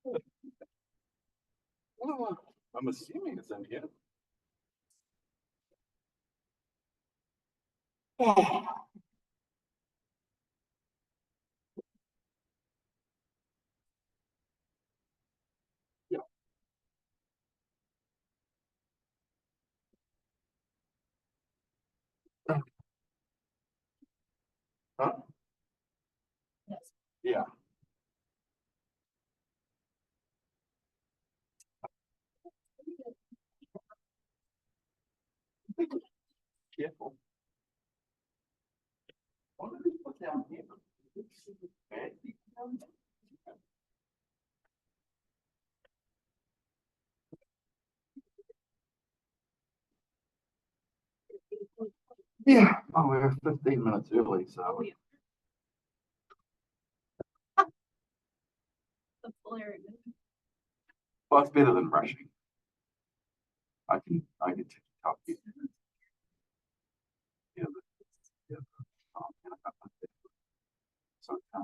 Well, I'm assuming it's in here. Yeah. Huh? Yeah. Careful. What did we put down here? Okay. Yeah. Oh, we're 15 minutes early, so well, it's better than rushing. I can take it up. Yeah, yeah. Oh, so, are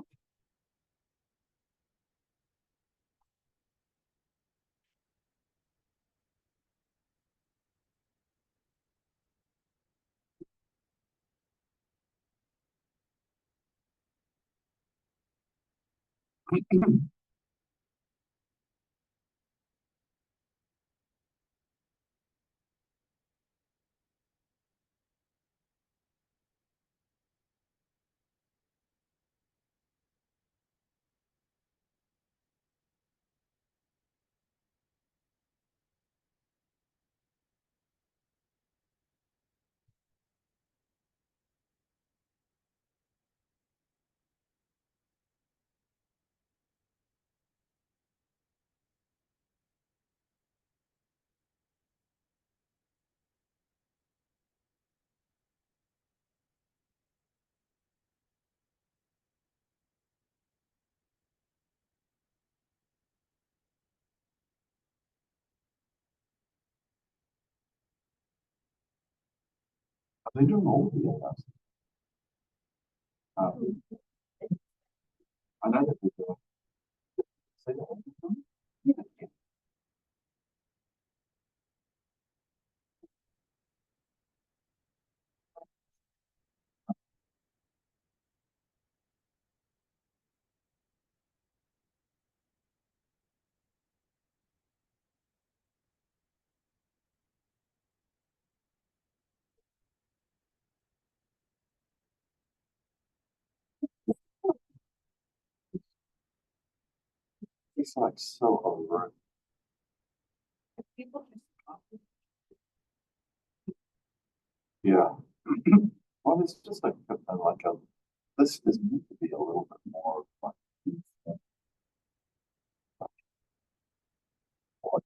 they doing all the others? I know that they do. Say that one more time. Yeah. It's like so over. Yeah. Well, it's just like this needs to be a little bit more like what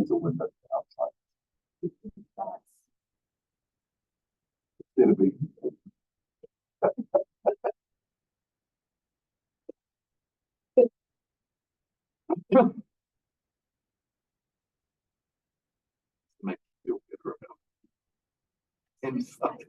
is a window outside. It'll be make you feel good about inside.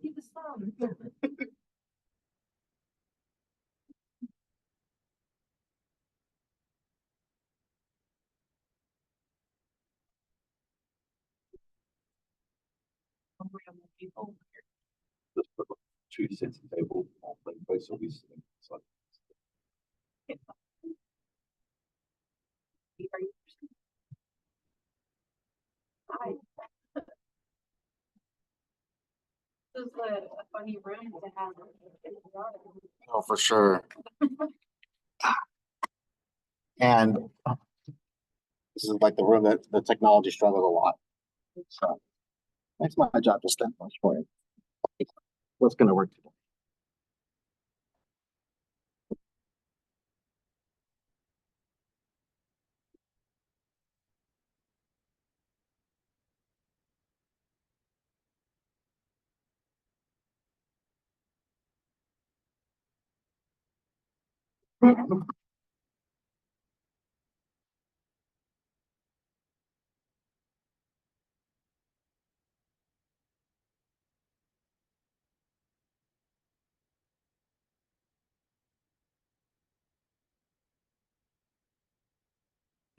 Just put like two sets of table on like both so we sitting inside. Oh, for sure. And this is like the room that the technology struggled a lot. So makes my job just that much for it. What's going to work today?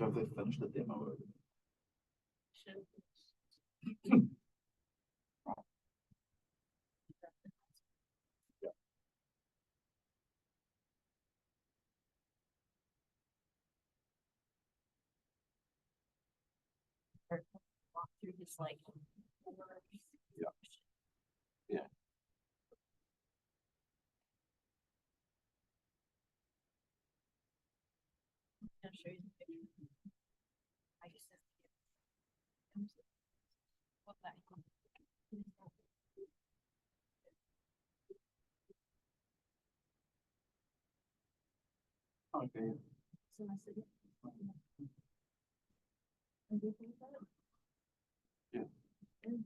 Have they finished the demo? Walk through his like. Yeah. Yeah. I'll show you the picture. I just said. What that. Okay. So I said. And you think about it? Yeah. It's-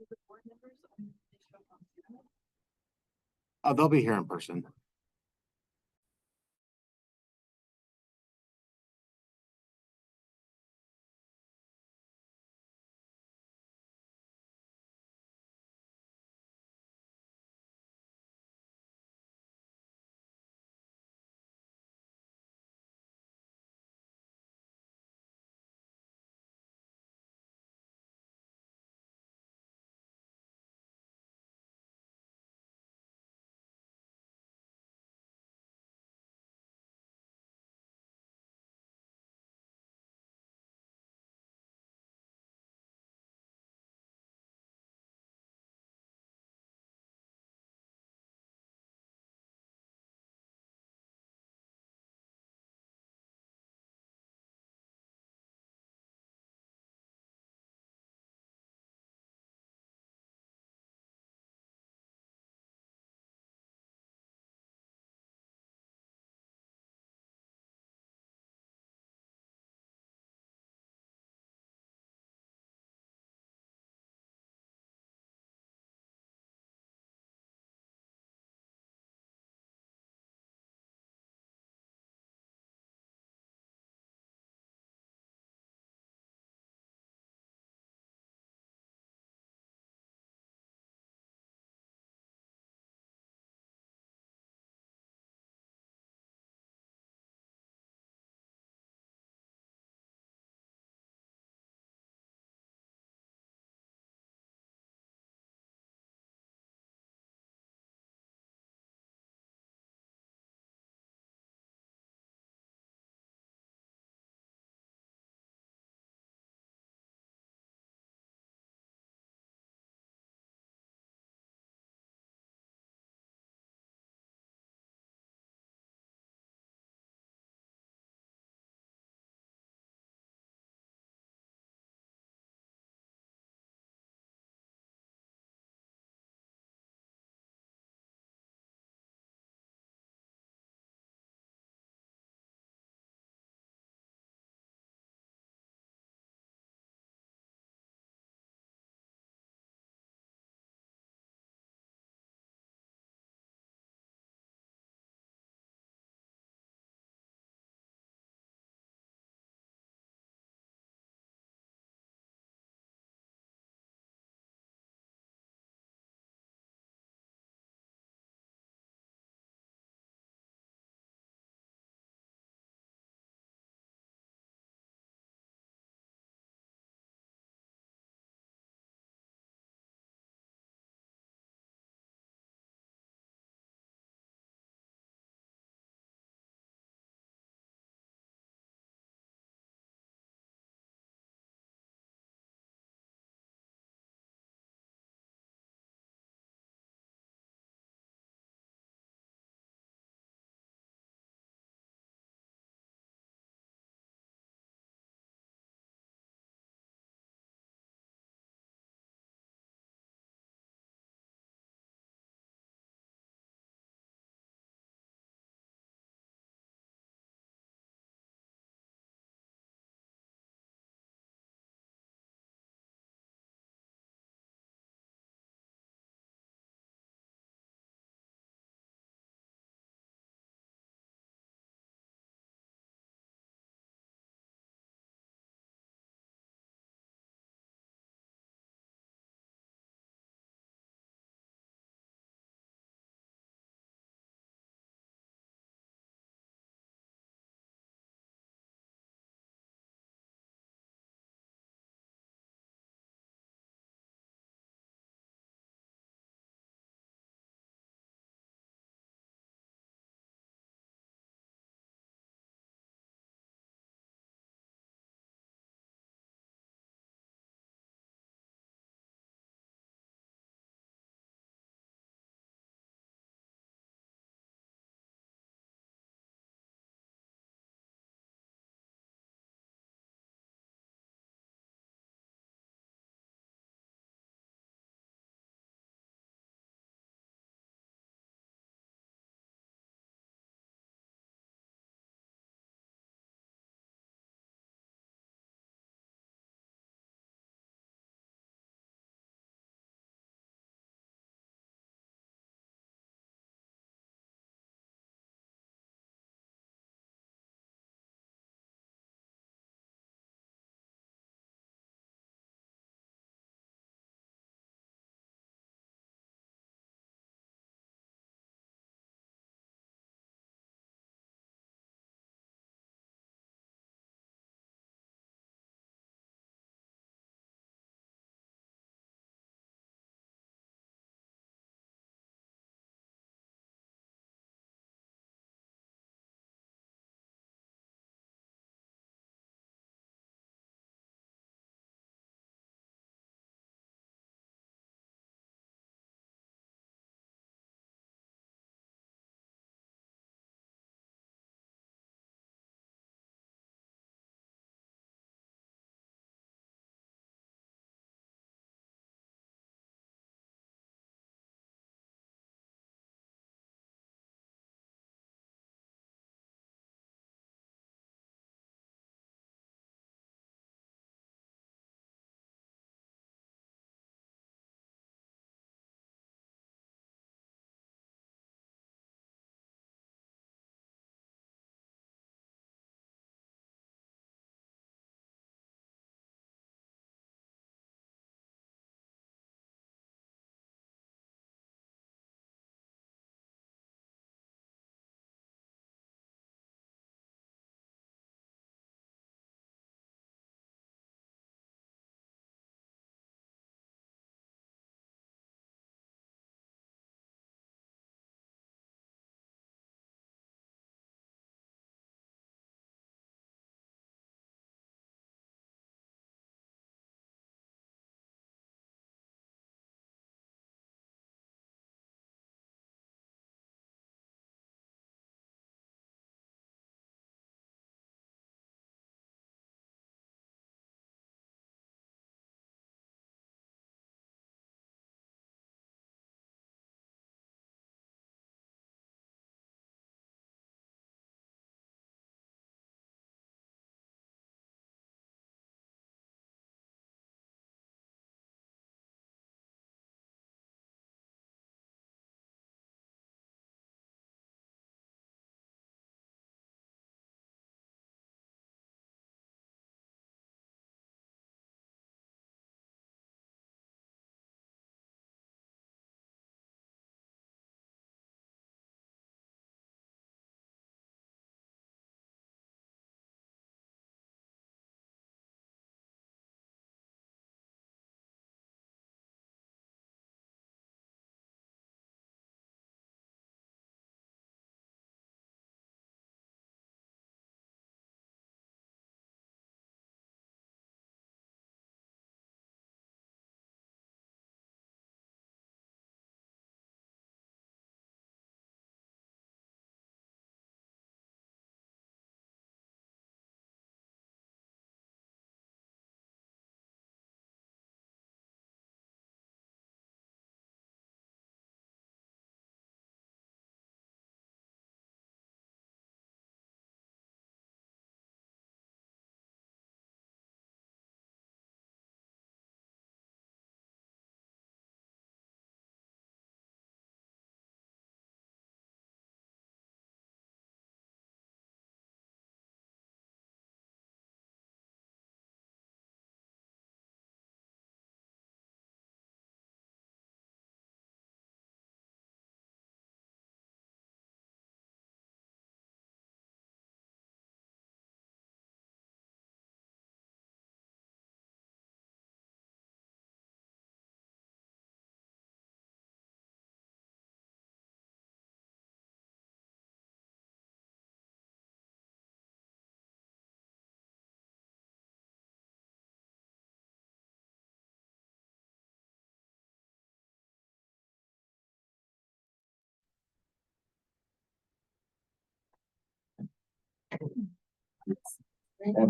The board members, they show up on Zoom. Oh, they'll be here in person.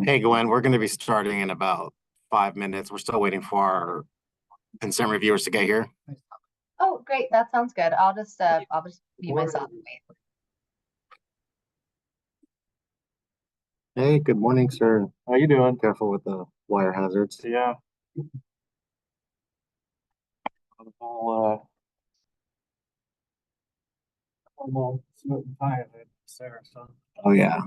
Hey Gwen, we're gonna be starting in about 5 minutes. We're still waiting for our consent reviewers to get here. Oh, great. That sounds good. I'll just mute myself and wait. Hey, good morning, sir. How you doing? Careful with the wire hazards. Yeah. The whole, almost suit and tie of it, Sarah, so. Oh, yeah.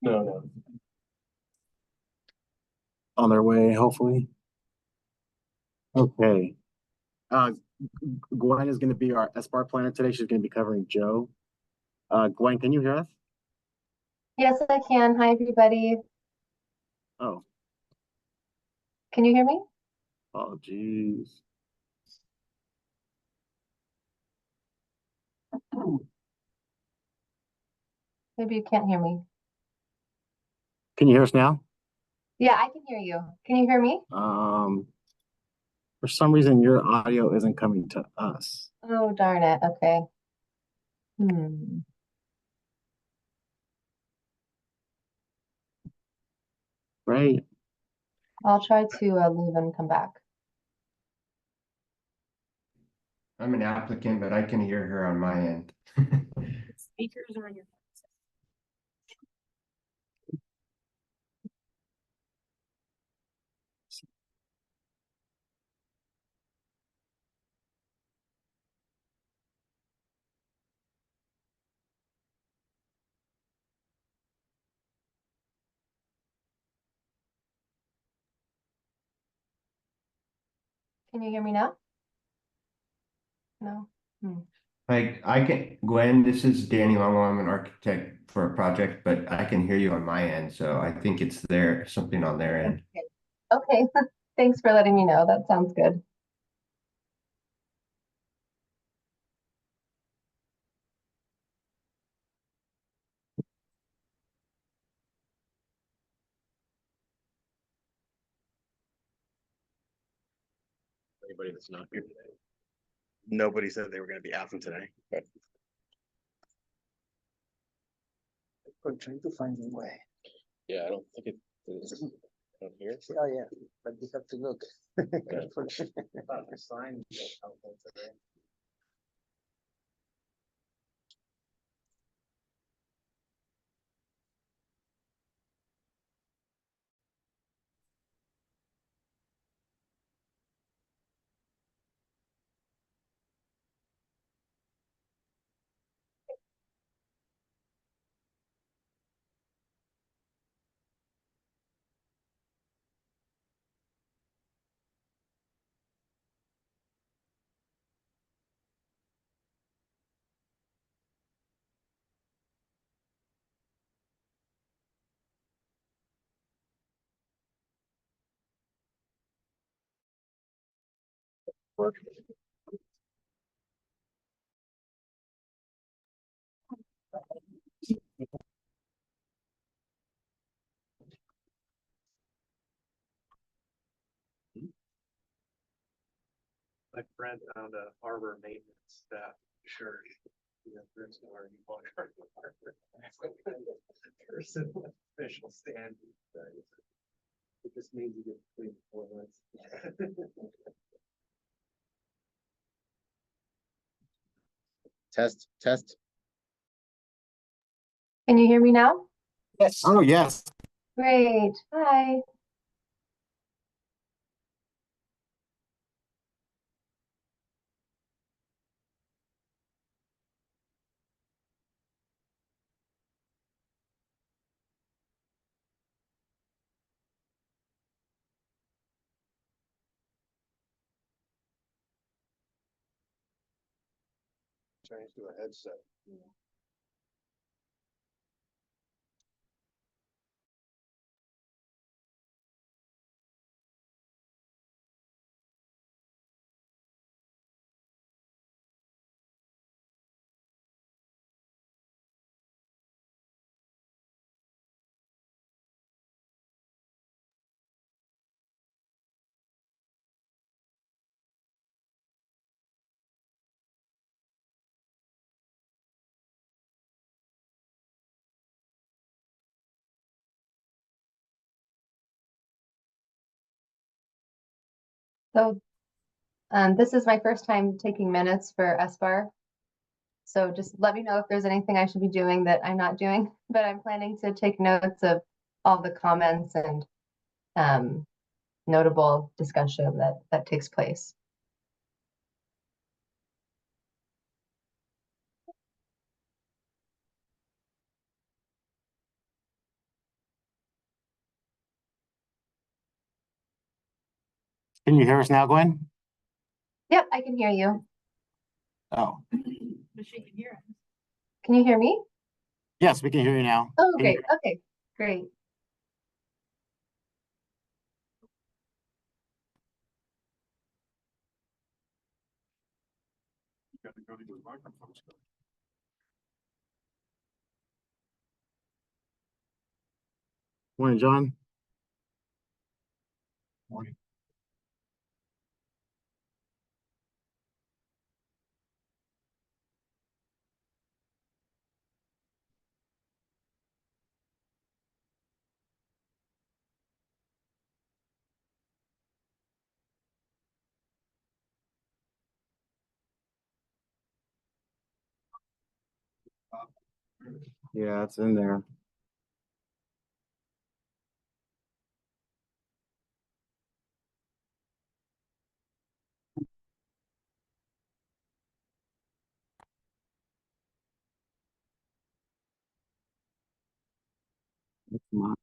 No. On their way, hopefully. Okay. Gwen is gonna be our SBAR planner today. She's gonna be covering Joe. Gwen, can you hear us? Yes, I can. Hi, everybody. Oh, Can you hear me? oh, geez. Maybe you can't hear me. Can you hear us now? Yeah, I can hear you. Can you hear me? For some reason, your audio isn't coming to us. Oh, darn it. Okay. Right? I'll try to leave and come back. I'm an applicant, but I can hear her on my end. Speakers are on your. Can you hear me now? No? Like I can, Gwen, this is Danny Longo. I'm an architect for a project, but I can hear you on my end. So I think it's there, something on their end. Okay. Thanks for letting me know. That sounds good. Anybody that's not here today. Nobody said they were gonna be absent today, but. We're trying to find a way. Yeah, I don't think it is. I don't hear it. Oh, yeah, but you have to look. Sign. My friend found a harbor maintenance staff shirt. There's where you walk around the harbor. Person with official stand. It just means you get between 4 months. Test. Can you hear me now? Yes. Oh, yes. Great. Hi. Change to a headset. So, this is my first time taking minutes for SBAR. So just let me know if there's anything I should be doing that I'm not doing, but I'm planning to take notes of all the comments and notable discussion that takes place. Can you hear us now, Gwen? Yep, I can hear you. Oh, But she can hear us. Can you hear me? yes, we can hear you now. Oh, Can you- great. Okay, great. Morning, John. Morning. Yeah, it's in there. It's mine.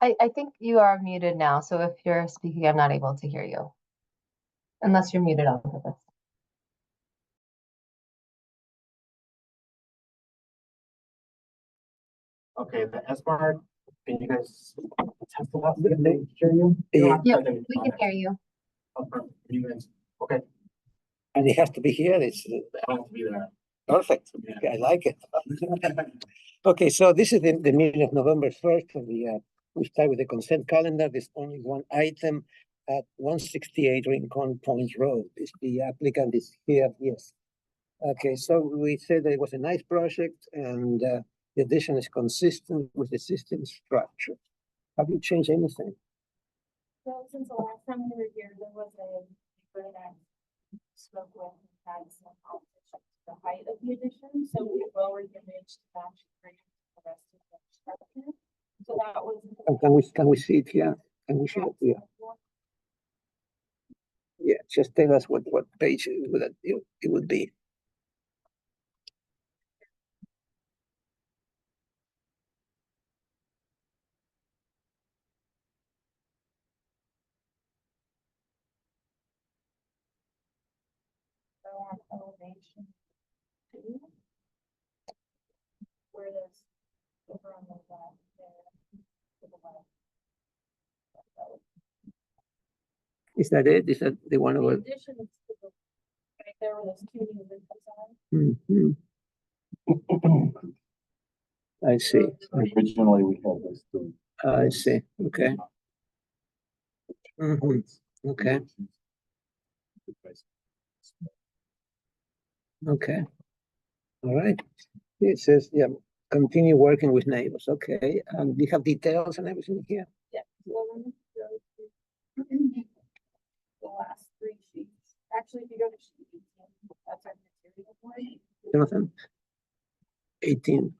I think you are muted now, so if you're speaking, I'm not able to hear you. Unless you're muted on purpose. Okay, the S bar, can you guys test it out? Can they hear you? Yeah. Yep, we can hear you. Oh, perfect. You guys, okay, And it has to be here, it's I have to be there. perfect, Yeah. Okay, I like it. Okay, so this is the meeting of November 1st, and we start with the consent calendar, there's only one item at 168 Rincon Point Road, is the applicant is here, yes. Okay, so we said that it was a nice project, and the addition is consistent with the system structure. Have you changed anything? So since the last time we were here, there was a neighbor that spoke with and had some opposition to the height of the addition, so we lowered the ridge to match the rest of the structure. So that was. And can we see it here? Can we see it? Yeah, yeah, just tell us what page it would be. So on elevation two, where there's over on the left there, to the left. Is that it? Is that the one The over? addition is to the, right there where those two new windows are. Mhm. I see. Originally, we had this too. I see. Okay. Mhm. Okay. Okay. All right. It says, yeah, continue working with neighbors. Okay. Do you have details and everything here? Yeah. So let me go to the last three sheets. Actually, if you go to sheet 18, that's our material one. Jonathan? 18.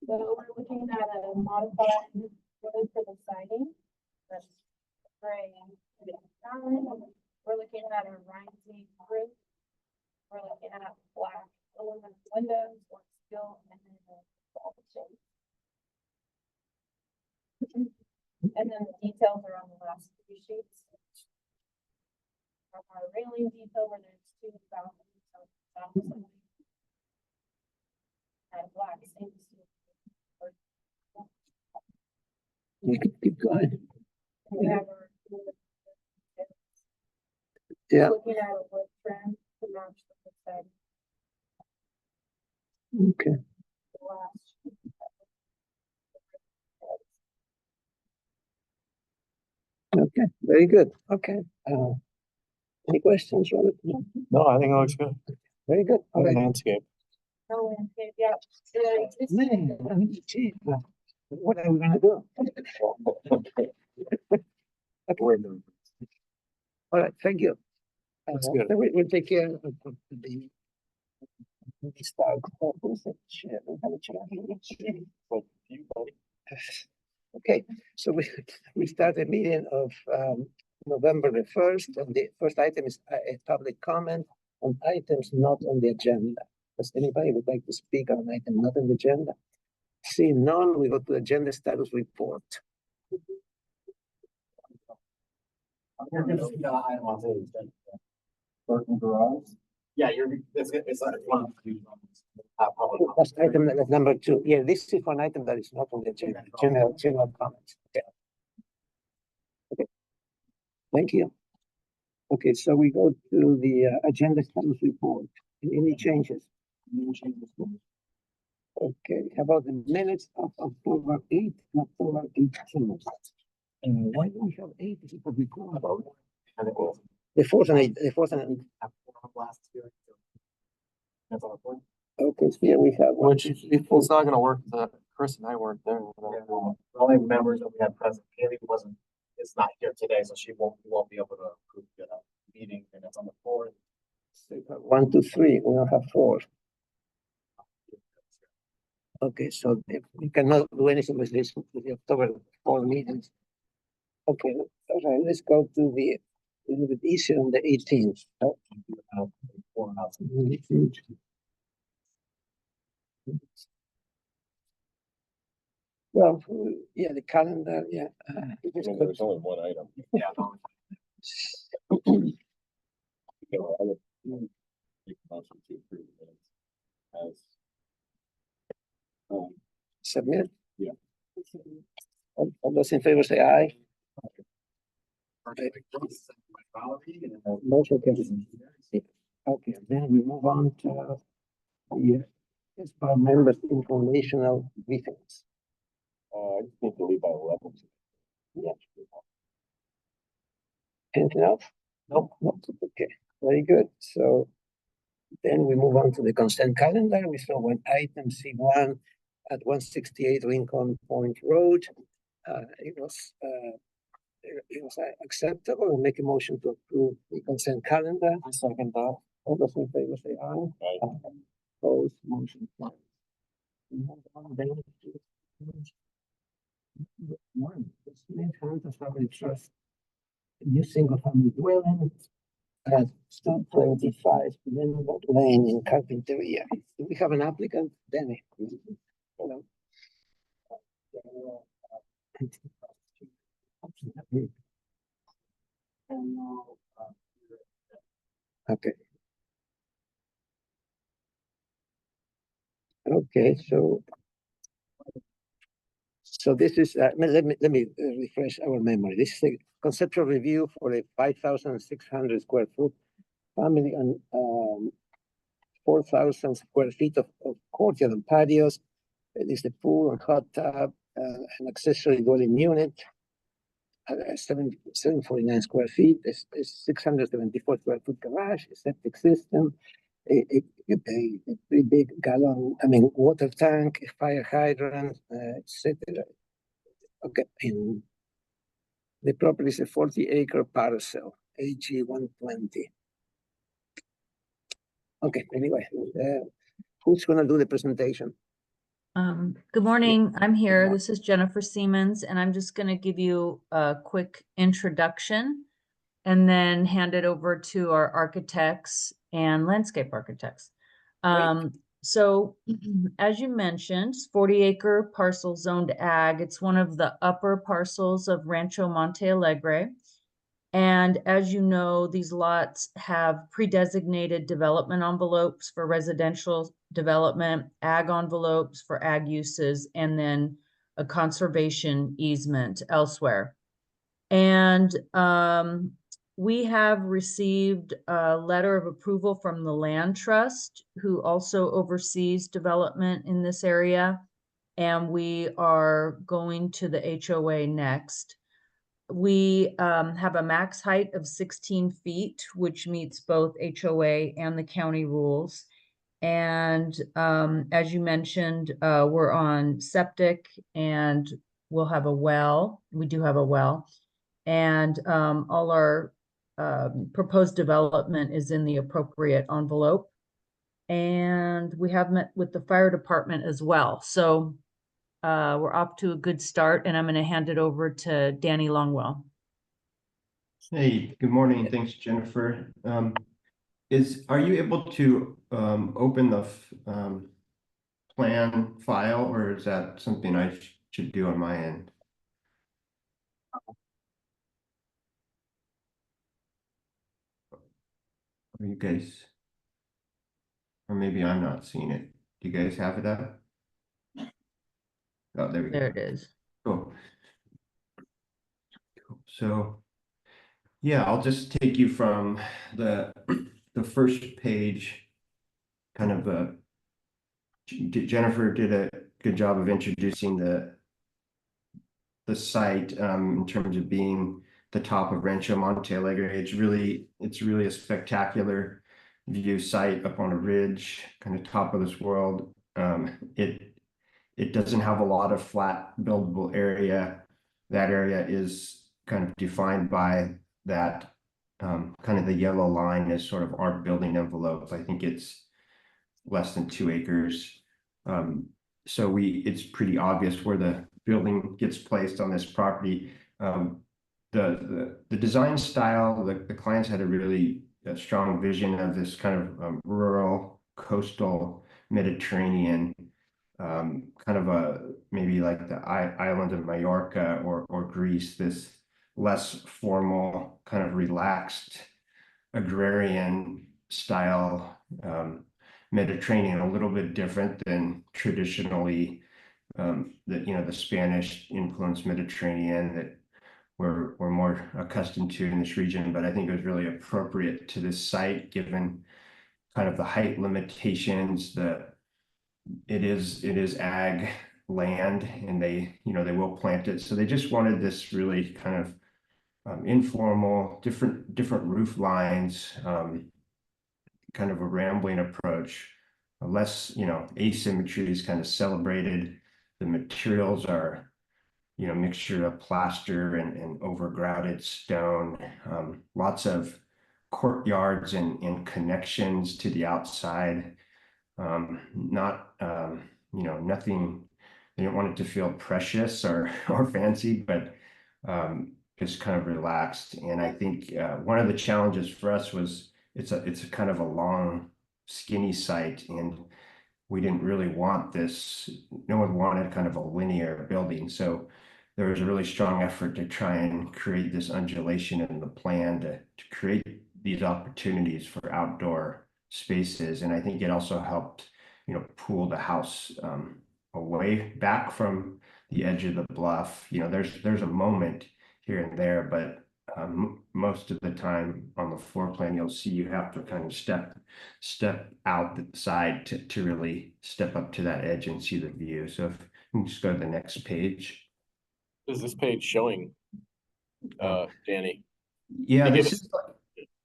So we're looking at a modified wood for the siding. That's gray and nine. We're looking at a rising roof. We're looking at black aluminum windows or steel and then the wall shape. And then the details are on the last three sheets. Our railing detail where there's two balconies. at black sandstone. We could keep going. We have our. Yeah, Looking at a wood trend to match the side okay. glass. Okay, very good. Okay. Any questions, Robert? No? No, I think it looks good. Very good. All right. Landscape. No landscape, yeah. The Man, existing- I mean, gee, what are we gonna do? All right, thank you. That's good. So we'll take care of the. We start. Who's the chair? We have a chair here. Okay, so we start the meeting of November the 1st, and the first item is a public comment on items not on the agenda. Does anybody would like to speak on an item not on the agenda? Seeing none, we go to agenda status report. Parking garage? Yeah, it's like one of the. That's item that's number 2. Yeah, this is one item that is not on the agenda. General comments. Okay. Okay. Thank you. Okay, so we go to the agenda status report. Any changes? Okay, how about the minutes of October 8th, October 18th? Why do we have 8 people recall about? The fourth and eighth, the fourth and. Okay, so here we have. Which it's not gonna work, Chris and I weren't there. The only members that we had present, Kaylee is not here today, so we won't be able to approve the meeting minutes on the floor. 1, 2, 3, we don't have 4. Okay, so we cannot do anything with this, with the October 4 meetings. Okay, all right, let's go to the, a little bit easier on the 18th. Well, yeah, the calendar, yeah. There's only one item. Yeah. Submit. Yeah. All those in favor say aye. Motion carries. Okay, then we move on to the SBAR members informational briefings. I just need to leave by 11. Yeah. Anything else? Nope. Okay, very good. So then we move on to the consent calendar. We saw one item C1 at 168 Lincoln Point Road. It was acceptable. We'll make a motion to approve the consent calendar. I second that. All those in favor say aye. Aye. Opposed, motion carries. We move on then to one, the Smith Hunters Family Trust, a new single-family dwelling at 225 Linwood Lane in Carpinteria. Do we have an applicant? Danny. Hello. Okay. Okay, so this is, let me refresh our memory. This is a conceptual review for a 5,600 square foot family and 4,000 square feet of courtyard and patios. It is the pool and hot tub, an accessory dwelling unit. 749 square feet, a 674 square foot garage, a septic system, a pretty big water tank, a fire hydrant, etc. Okay, in the property is a 40-acre parcel, AG 120. Okay, anyway, who's gonna do the presentation? Good morning, I'm here. This is Jennifer Siemens, and I'm just gonna give you a quick introduction and then hand it over to our architects and landscape architects. So as you mentioned, 40-acre parcel zoned ag. It's one of the upper parcels of Rancho Monte Alegre. And as you know, these lots have pre-designated development envelopes for residential development, ag envelopes for ag uses, and then a conservation easement elsewhere. And we have received a letter of approval from the Land Trust, who also oversees development in this area. And we are going to the HOA next. We have a max height of 16 feet, which meets both HOA and the county rules. And as you mentioned, we're on septic and we'll have a well. We do have a well. And all our proposed development is in the appropriate envelope. And we have met with the fire department as well. So we're off to a good start, and I'm going to hand it over to Danny Longwell. Hey, good morning. Thanks, Jennifer. Are you able to open the plan file, or is that something I should do on my end? Are you guys, or maybe I'm not seeing it. Do you guys have it up? Oh, there we go. There it is. Cool. So, yeah, I'll just take you from the first page. Kind of Jennifer did a good job of introducing the site in terms of being the top of Rancho Monte Alegre. It's really a spectacular view site up on a ridge, kind of top of this world. It doesn't have a lot of flat buildable area. That area is kind of defined by that kind of the yellow line is sort of our building envelope. I think it's less than 2 acres. So it's pretty obvious where the building gets placed on this property. The design style, the clients had a really strong vision of this kind of rural coastal Mediterranean, kind of maybe like the island of Mallorca or Greece, this less formal, kind of relaxed agrarian style Mediterranean, a little bit different than traditionally the Spanish influenced Mediterranean that we're more accustomed to in this region. But I think it was really appropriate to this site given kind of the height limitations. It is ag land, and they will plant it. So they just wanted this really kind of informal, different roof lines, kind of a rambling approach. Less, asymmetry is kind of celebrated. The materials are, mixture of plaster and overgrouted stone. Lots of courtyards and connections to the outside. Not, nothing. They didn't want it to feel precious or fancy, but just kind of relaxed. And I think one of the challenges for us was it's a kind of a long, skinny site, and we didn't really want this. No one wanted kind of a linear building, so there was a really strong effort to try and create this undulation in the plan to create these opportunities for outdoor spaces. And I think it also helped, pull the house away back from the edge of the bluff. There's a moment here and there, but most of the time on the floor plan, you'll see you have to kind of step out the side to really step up to that edge and see the view. So if you can just go to the next page. Is this page showing, Danny? Yeah, They this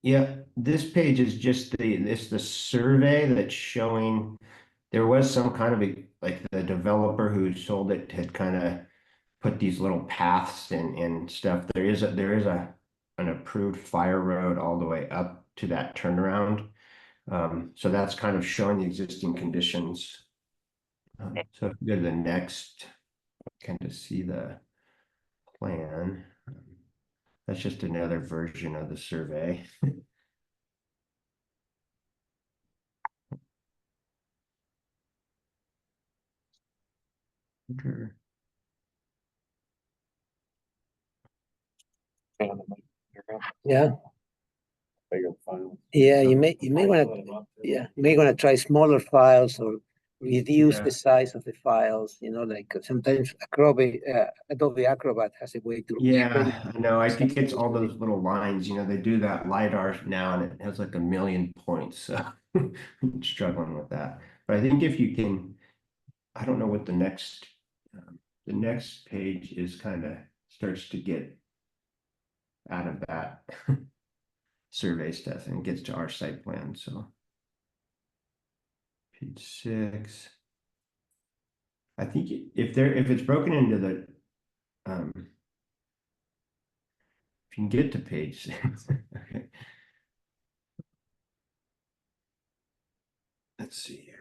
give is this page is just the survey that's showing. There was some kind of like the developer who sold it had kind of put these little paths and stuff. There is an approved fire road all the way up to that turnaround. So that's kind of showing the existing conditions. So if you go to the next, kind of see the plan. That's just another version of the survey. fan on the mic Yeah, Bigger file. yeah, you may wanna, yeah, you may wanna try smaller files or reduce Yeah. the size of the files, you know, like sometimes Adobe Acrobat has a way to. Yeah, I know. I think it's Sometimes all really- those little lines, they do that LiDAR now and it has like a million points, so I'm struggling with that. But I think if you can, I don't know what the next page is kind of starts to get out of that survey stuff and gets to our site plan, so. Page 6. I think if it's broken into the, if you can get to page 6, okay. Let's see here.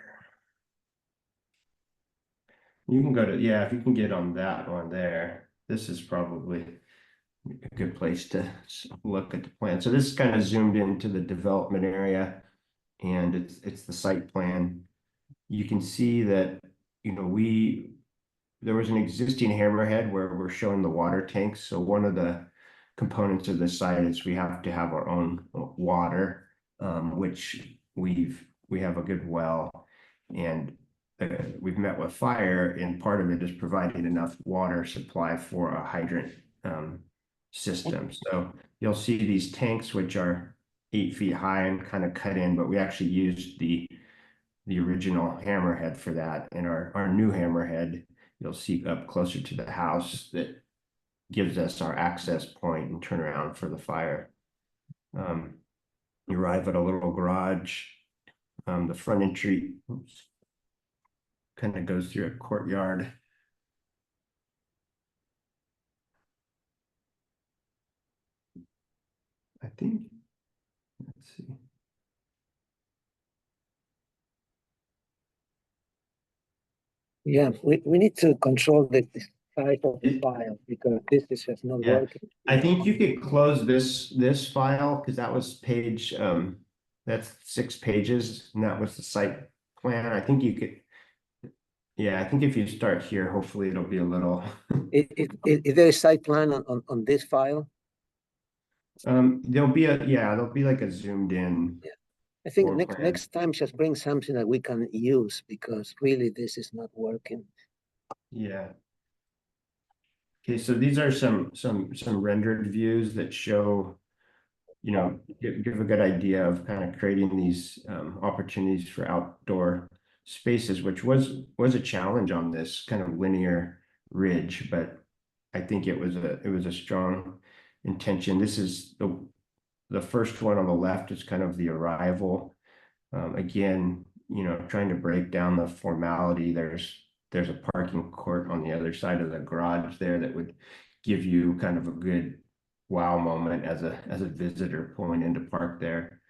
You can go to, yeah, if you can get on that one there, this is probably a good place to look at the plan. So this is kind of zoomed into the development area and it's the site plan. You can see that, there was an existing hammerhead where we're showing the water tanks. So one of the components of the site is we have to have our own water, which we have a good well, and we've met with fire, and part of it is providing enough water supply for a hydrant system. So you'll see these tanks, which are 8 feet high and kind of cut in, but we actually used the original hammerhead for that, and our new hammerhead you'll see up closer to the house that gives us our access point and turnaround for the fire. You arrive at a little garage. The front entry kind of goes through a courtyard. I think, let's see. Yeah, we need to control the size of the file because this is just not Yeah. working. I think you could close this file because that was page, that's 6 pages, and that was the site plan. I think you could, yeah, I think if you start here, hopefully it'll be a little. Is there a site plan on this file? There'll be like a zoomed in. I think Floor plan. next time just bring something that we can use because really this is not working. Yeah. Okay, so these are some rendered views that show, give a good idea of kind of creating these opportunities for outdoor spaces, which was a challenge on this kind of linear ridge, but I think it was a strong intention. This is the first one on the left is kind of the arrival. Again, trying to break down the formality. There's a parking court on the other side of the garage there that would give you kind of a good wow moment as a visitor pulling into park there.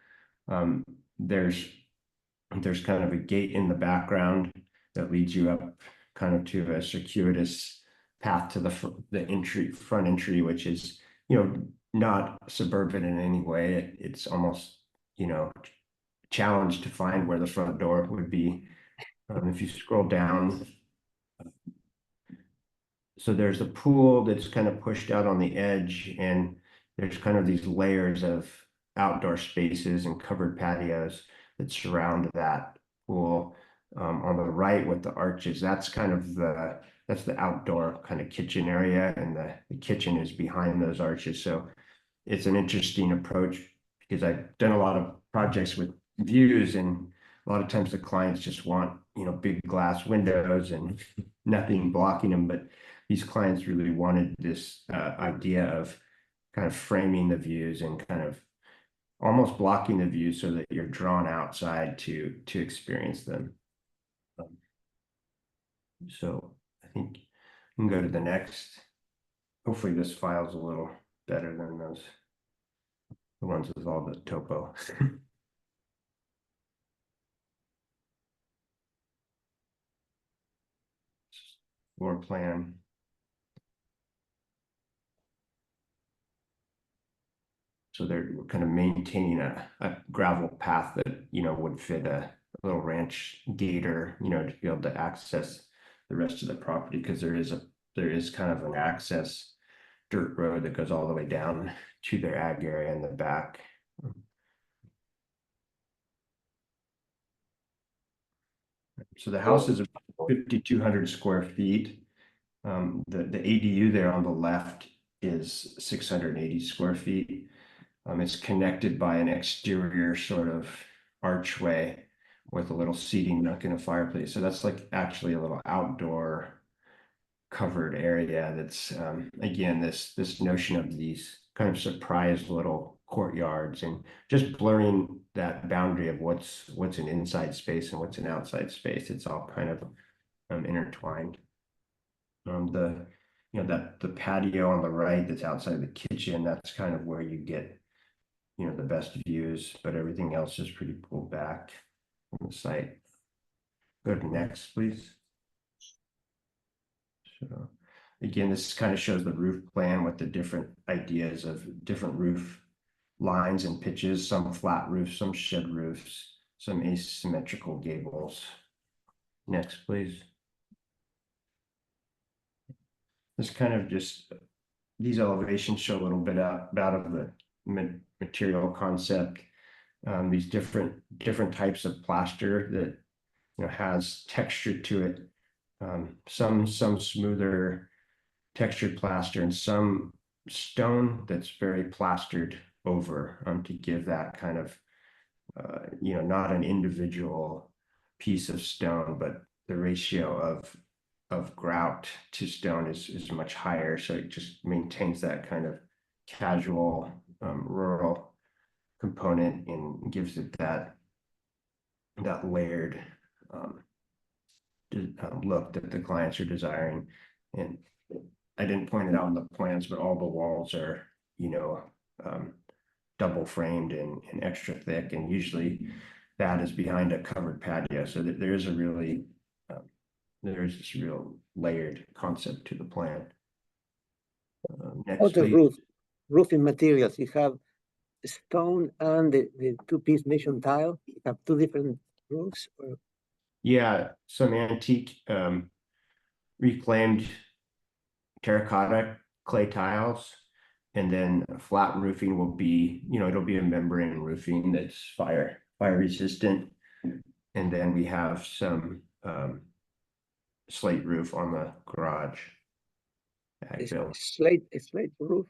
There's kind of a gate in the background that leads you up kind of to a circuitous path to the front entry, which is, not suburban in any way. It's almost, challenged to find where the front door would be. If you scroll down, so there's a pool that's kind of pushed out on the edge, and there's kind of these layers of outdoor spaces and covered patios that surround that pool. On the right with the arches, that's kind of that's the outdoor kind of kitchen area, and the kitchen is behind those arches. So it's an interesting approach because I've done a lot of projects with views, and a lot of times the clients just want, big glass windows and nothing blocking them. But these clients really wanted this idea of kind of framing the views and kind of almost blocking the views so that you're drawn outside to experience them. So I think you can go to the next. Hopefully this file's a little better than the ones with all the topo. Floor plan. So they're kind of maintaining a gravel path that, would fit a little ranch gator, to be able to access the rest of the property, because there is kind of an access dirt road that goes all the way down to their ag area in the back. So the house is 5,200 square feet. The ADU there on the left is 680 square feet. It's connected by an exterior sort of archway with a little seating nook and a fireplace. So that's like actually a little outdoor covered area that's again this notion of these kind of surprise little courtyards and just blurring that boundary of what's an inside space and what's an outside space. It's all kind of intertwined. The the patio on the right that's outside the kitchen, that's kind of where you get the best views, but everything else is pretty pulled back from the site. Go to next, please. So again, this kind of shows the roof plan with the different ideas of different roof lines and pitches, some flat roofs, some shed roofs, some asymmetrical gables. Next, please. This kind of just, these elevations show a little bit out of the material concept. These different types of plaster that has texture to it. Some smoother textured plaster and some stone that's very plastered over to give that kind of not an individual piece of stone, but the ratio of grout to stone is much higher, so it just maintains that kind of casual rural component and gives it that layered look that the clients are desiring. And I didn't point it out in the plans, but all the walls are double framed and extra thick, and usually that is behind a covered patio, so that there is a really there is this real layered concept to the plan. Next, How the please. roofing materials, you have stone and the two-piece mission tile, you have two different roofs, or Yeah, some antique reclaimed terracotta clay tiles, and then flat roofing will be, it'll be a membrane roofing that's fire resistant, and then we have some slate roof on the garage. slate roof.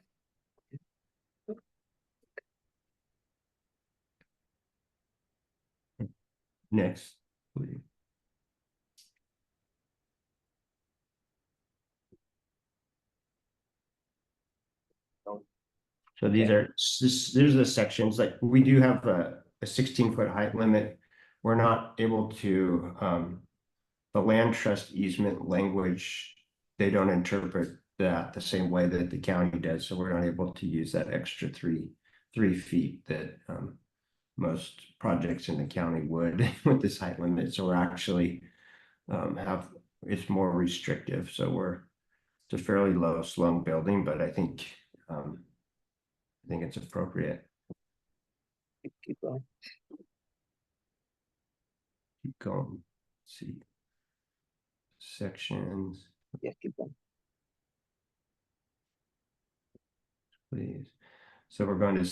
Next, please. So these are the sections. Like, we do have a 16-foot height limit. We're not able to the land trust easement language, they don't interpret that the same way that the county does. So we're not able to use that extra three feet that most projects in the county would with this height limit. So we're actually it's more restrictive. So it's a fairly low slung building, but I think it's appropriate. Keep going. Keep going. Let's see. Sections, Yeah, keep going. please. So we're on the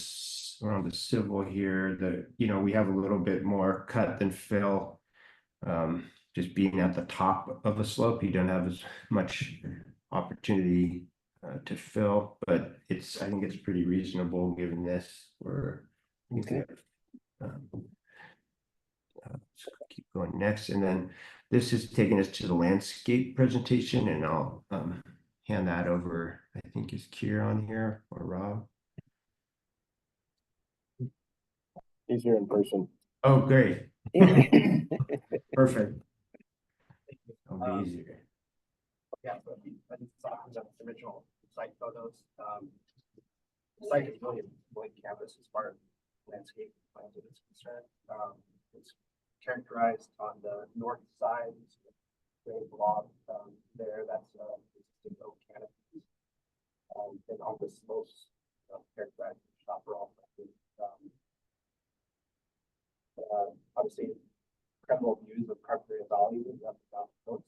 civil here. We have a little bit more cut than fill. Just being at the top of a slope, you don't have as much opportunity to fill, but I think it's pretty reasonable given this. Okay. So keep going next, and then this is taking us to the landscape presentation, and I'll hand that over. I think is Kier on here or Rob? He's here in person. Oh, great. Perfect. That'll be easier. Yeah, so I think the original site photos. The site is really a blank canvas as far as landscape plans is concerned. It's characterized on the north side, great blob there. That's existing oak canopies. And on the slopes, characterized chaparral. Obviously, incredible views of Carpenter Valley and up the coast.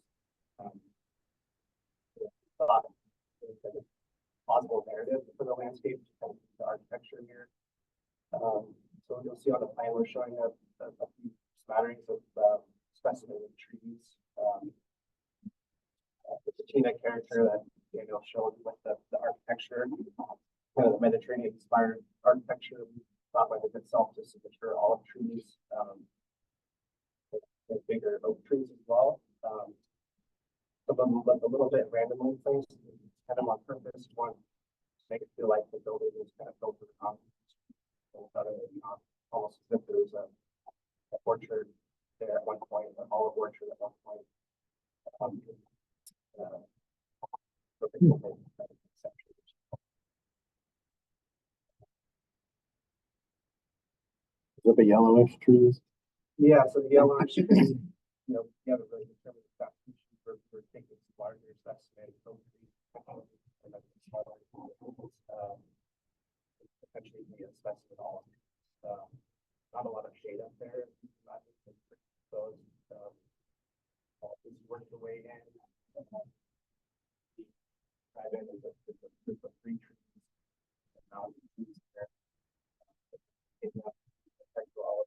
A lot plausible narrative for the landscape, kind of the architecture here. So you'll see on the plan, we're showing a few smatterings of specimen trees. The patina character that Daniel showed with the architecture, kind of the Mediterranean inspired architecture, thought by the itself to signature olive trees, and bigger oak trees as well. Some of them look a little bit randomly placed, kind of on purpose, one to make it feel like the building was kind of built with almost as if there was a orchard there at one point, an olive orchard at one point. Is it the yellowish trees? Yeah, so the yellow trees, you know, you haven't really determined the species for taking some larger specimen, and then smaller, potentially be a specimen all. Not a lot of shade up there. So it's worth the way in. Drive in with a group of 3 trees. And now the trees there. Taking up the all.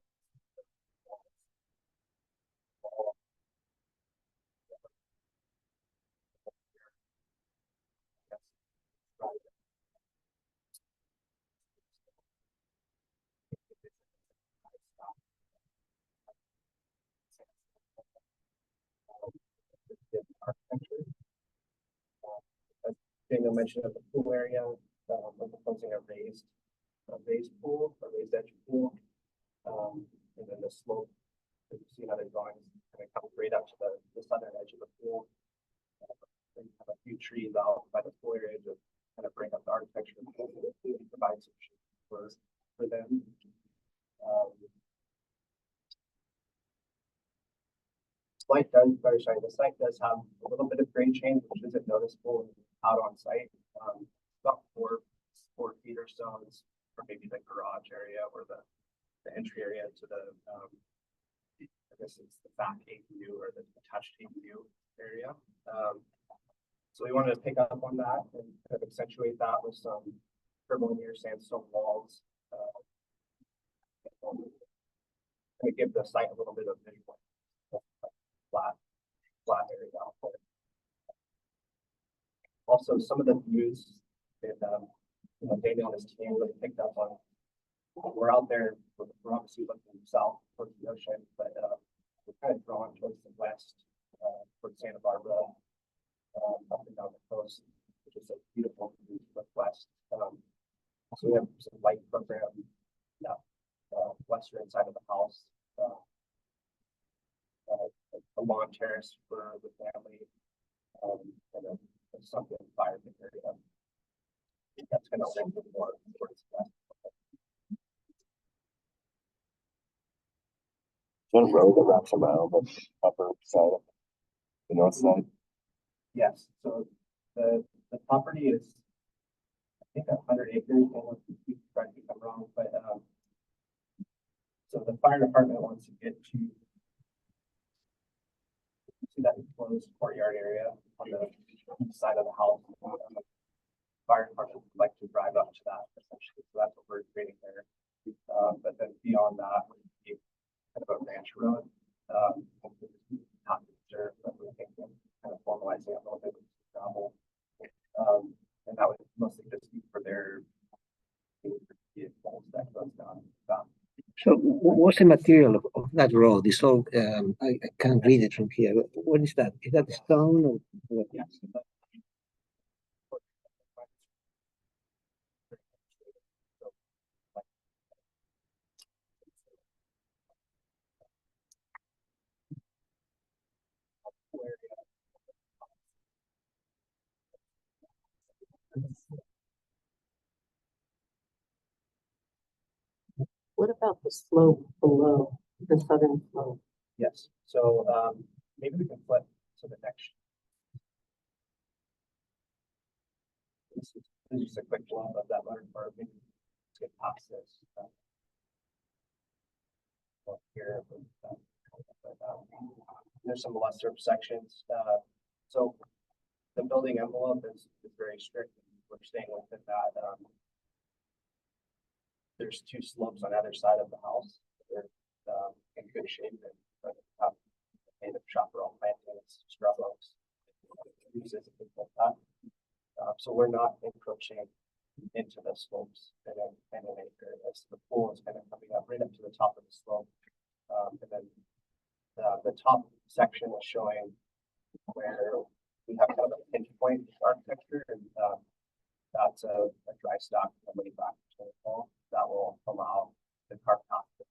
Architecture. As Daniel mentioned at the pool area, we're proposing a raised pool, a raised edge pool. And then the slope, as you see in other drawings, kind of comes right up to the southern edge of the pool. And have a few trees out by the pool area to kind of bring up the architecture and provide some shade for them. The site does have a little bit of grade change, which isn't noticeable out on site. About 4 feet or so is for maybe the garage area or the entry area to the, I guess it's the back APU or the attached APU area. So we wanted to pick up on that and kind of accentuate that with some curvilinear sandstone walls. Kind of give the site a little bit of visual flat area out there. Also, some of the views that Daniel and his team really picked up on. We're out there, we're obviously looking south towards the ocean, but we're kind of drawn towards the west, towards Santa Barbara, up and down the coast, which is a beautiful view to the west. So we have some light program, western side of the house. A lawn terrace for the family, and something fire pit area. That's going to lengthen more towards the west. Is there a road that wraps around the upper side of the north side? Yes, so the property is, I think, 100 acres. Correct me if I'm wrong, but so the fire department wants to get to that enclosed courtyard area on the east side of the house. Fire department would like to drive up to that essentially, so that's what we're creating there. But then beyond that, would be kind of a ranch road. Not reserved, but we're thinking kind of formalizing a little bit with gravel. And that would mostly just be for their vehicles that goes down. So what's the material of that road? It's all, I can't read it from here. What is that? Is that stone or what? Yes. What about the slope below, the southern slope? Yes, so maybe we can flip to the next. This is just a quick blow of that letter, or maybe let's get past this. Here, there's some lesser sections. So the building envelope is very strict. we're staying within that. There's two slopes on either side of the house. They're in good shape and made of chaparral plantings, scrub oaks. Uses and things like that. So we're not encroaching into the slopes in an acre as the pool is kind of coming up right up to the top of the slope. And then the top section is showing where we have kind of a pinch point architecture, and that's a dry stack way back to the wall that will allow the car path to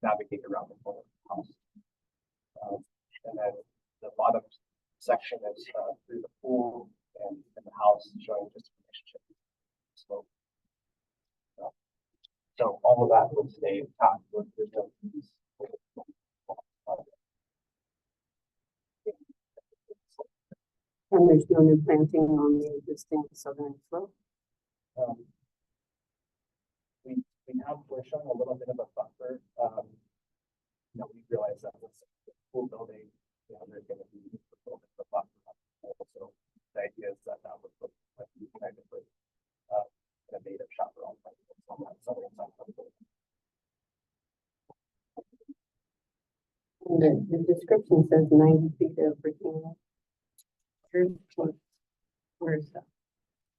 navigate around the corner of the house. And then the bottom section is through the pool and the house, showing just a relationship slope. So all of that will stay intact with the And there's no new planting on the existing southern slope. We're showing a little bit of a buffer. You know, we realize that with the pool building, you know, there's going to be a little bit of a buffer. So the idea is that would look like you kind of put a native chaparral on that southern side of the building. The description says 90 feet of retaining wall. Where is that?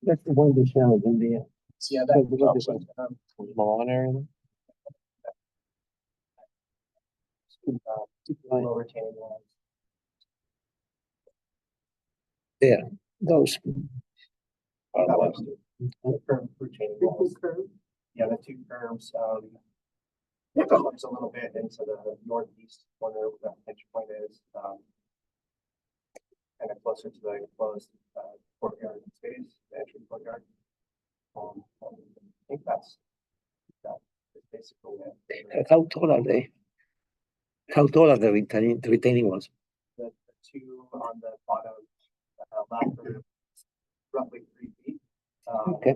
That's the one they showed in the. Yeah, Lawn area. low retaining walls. There, those. That one's the curved retaining walls. Curve. Yeah, the two curves, it comes a little bit into the northeast corner where that pinch point is, kind of closer to the enclosed courtyard space, the entry courtyard. I think that is basically it. How tall are they? How tall are the retaining walls? The two on the bottom left are roughly 3 feet. Okay.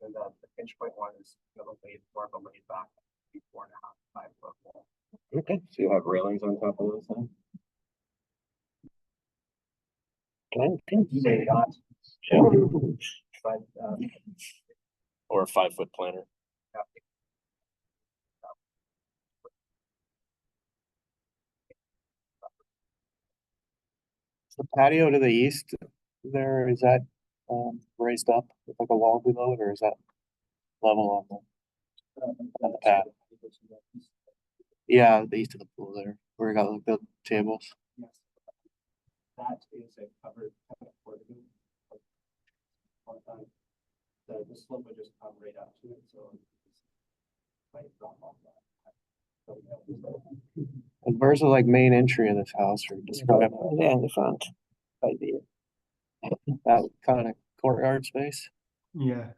And the pinch point one is a little laid, more of a laid back, 4.5, 5 foot wall. Okay. So you have railings on top of those then? Planting. You may not, Yeah. but Or a 5-foot planter? The patio to the east there, is that raised up with like a wall below it, or is that level on the path? Yeah, the east of the pool there, where we got like the tables. Yes. That is a covered kind of portico. The slope would just come right up to it, so it's might drop off that. So, yeah, And where's the like main entry of this house, or describe There in the front. By the. that kind of courtyard space? Yeah.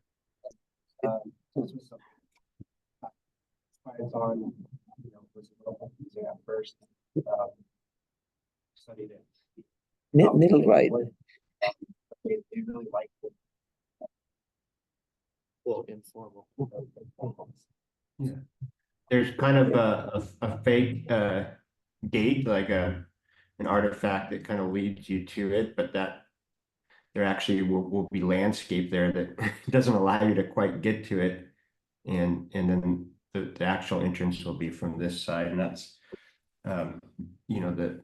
This was something it's on, you know, was a little confusing at first. Studied it. Middle right. They really liked it. Well, informal. Yeah. There's kind of a fake gate, like an artifact that kind of leads you to it, but that there actually will be landscape there that doesn't allow you to quite get to it. And then the actual entrance will be from this side, and that's you know,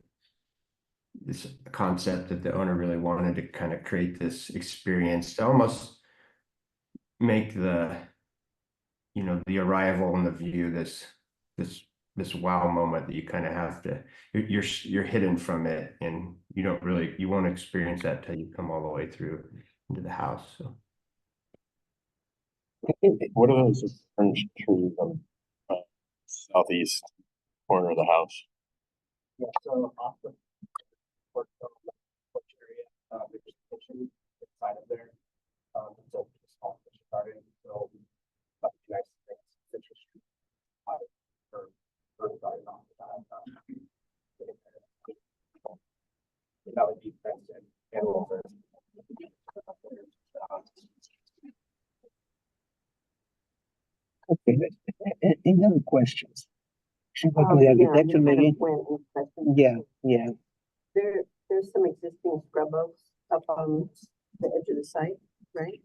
this concept that the owner really wanted to kind of create this experience to almost make the, you know, the arrival and the view this wow moment that you kind of have to, you're hidden from it, and you won't experience that till you come all the way through into the house. So What are those orange trees on southeast corner of the house? Yeah, so off the porch area, there's a kitchen inside of there. It's a small kitchen garden, so that'd be nice things, citrus tree, for garden off of that. That would be fenced in and over. Okay. Any other questions? Should we go to the Yeah, I architecture just had a maybe? plan inspection. Yeah, yeah. There's some existing scrub oaks up on the edge of the site, right?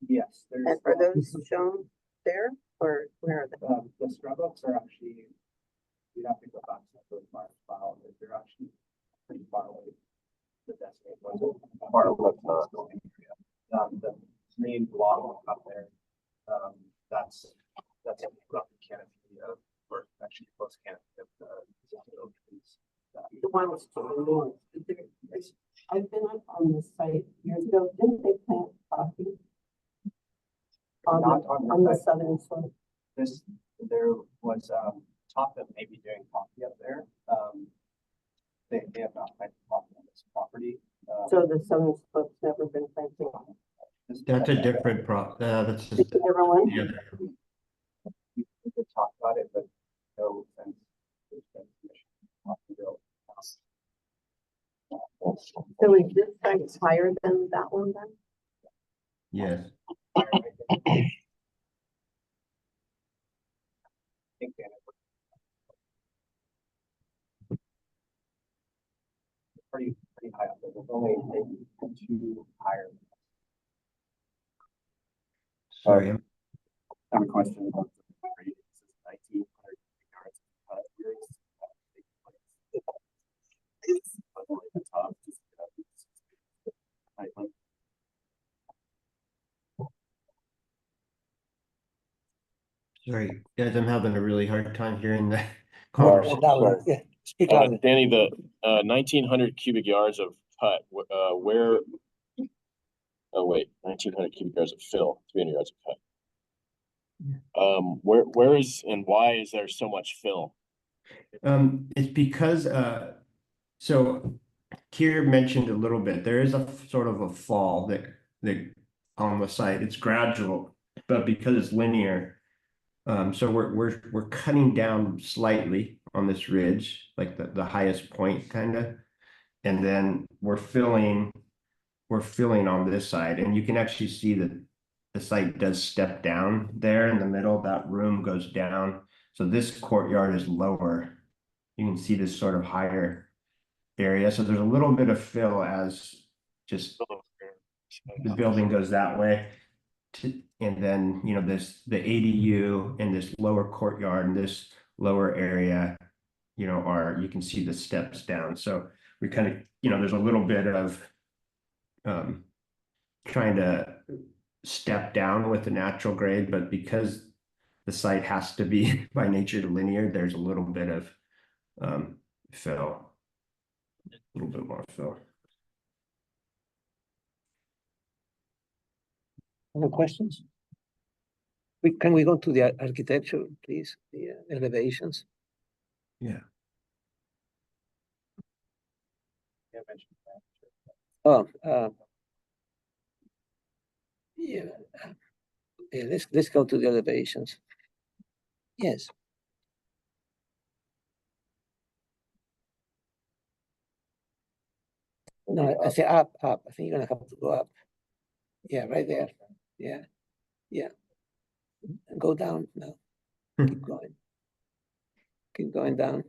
Yes, there's. And are those shown there or where are they? The scrub oaks are actually, you'd have to go back to the far file, but they're actually pretty far away. The designated ones are far away. The green block up there, that's a rough canopy of, or actually close canopy of the oak trees. The ones to the north. I've been up on this site years ago. Didn't they plant coffee? On the southern slope. There was, talk of maybe doing coffee up there. They have not planted coffee on this property. So the southern slope's never been planted. That's a different that's just, It's a different one. yeah. We could talk about it, but no sense. There's been permission not to build. So is this site higher than that one then? Yes. I think they pretty high up there. There's only maybe two higher. Sorry. I have a question about the rate. This is 1900 yards. Where is it's like the top, just height. Sorry, guys, I'm having a really hard time hearing the Sorry. conversation. Louder, yeah, speak louder. Danny, the 1900 cubic yards of cut, where? Oh wait, 1900 cubic yards of fill, 300 yards of cut. Where is and why is there so much fill? It's because so Kier mentioned a little bit, there is a sort of a fall that on the site. It's gradual, but because it's linear, so we're cutting down slightly on this ridge, like the highest point kind of, and then we're filling on this side, and you can actually see that the site does step down there in the middle. That room goes down, so this courtyard is lower. You can see this sort of higher area, so there's a little bit of fill as just the building goes that way. And then, you know, the ADU and this lower courtyard and this lower area, you know, you can see the steps down. So we kind of, you know, there's a little bit of trying to step down with the natural grade, but because the site has to be by nature linear, there's a little bit of fill, a little bit more fill. Other questions? Can we go to the architecture, please, the elevations? Yeah. Yeah, I mentioned that. Oh, yeah. Yeah, let's go to the elevations. Yes. No, I say up. I think you're gonna have to go up. Yeah, right there. Yeah. And go down now. Keep going. Keep going down.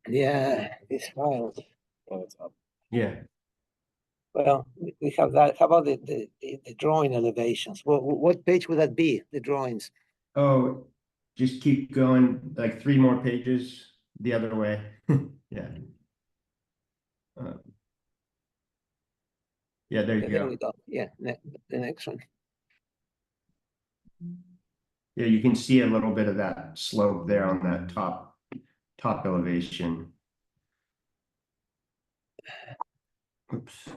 Yeah, it's wild. Oh, it's up. Yeah. Well, we have that. How about the drawing elevations? What page would that be? The drawings? Oh, just keep going like 3 more pages the other way. Yeah. Yeah, there you Yeah, there go. we go. Yeah, the next one. Yeah, you can see a little bit of that slope there on that top elevation. Oops.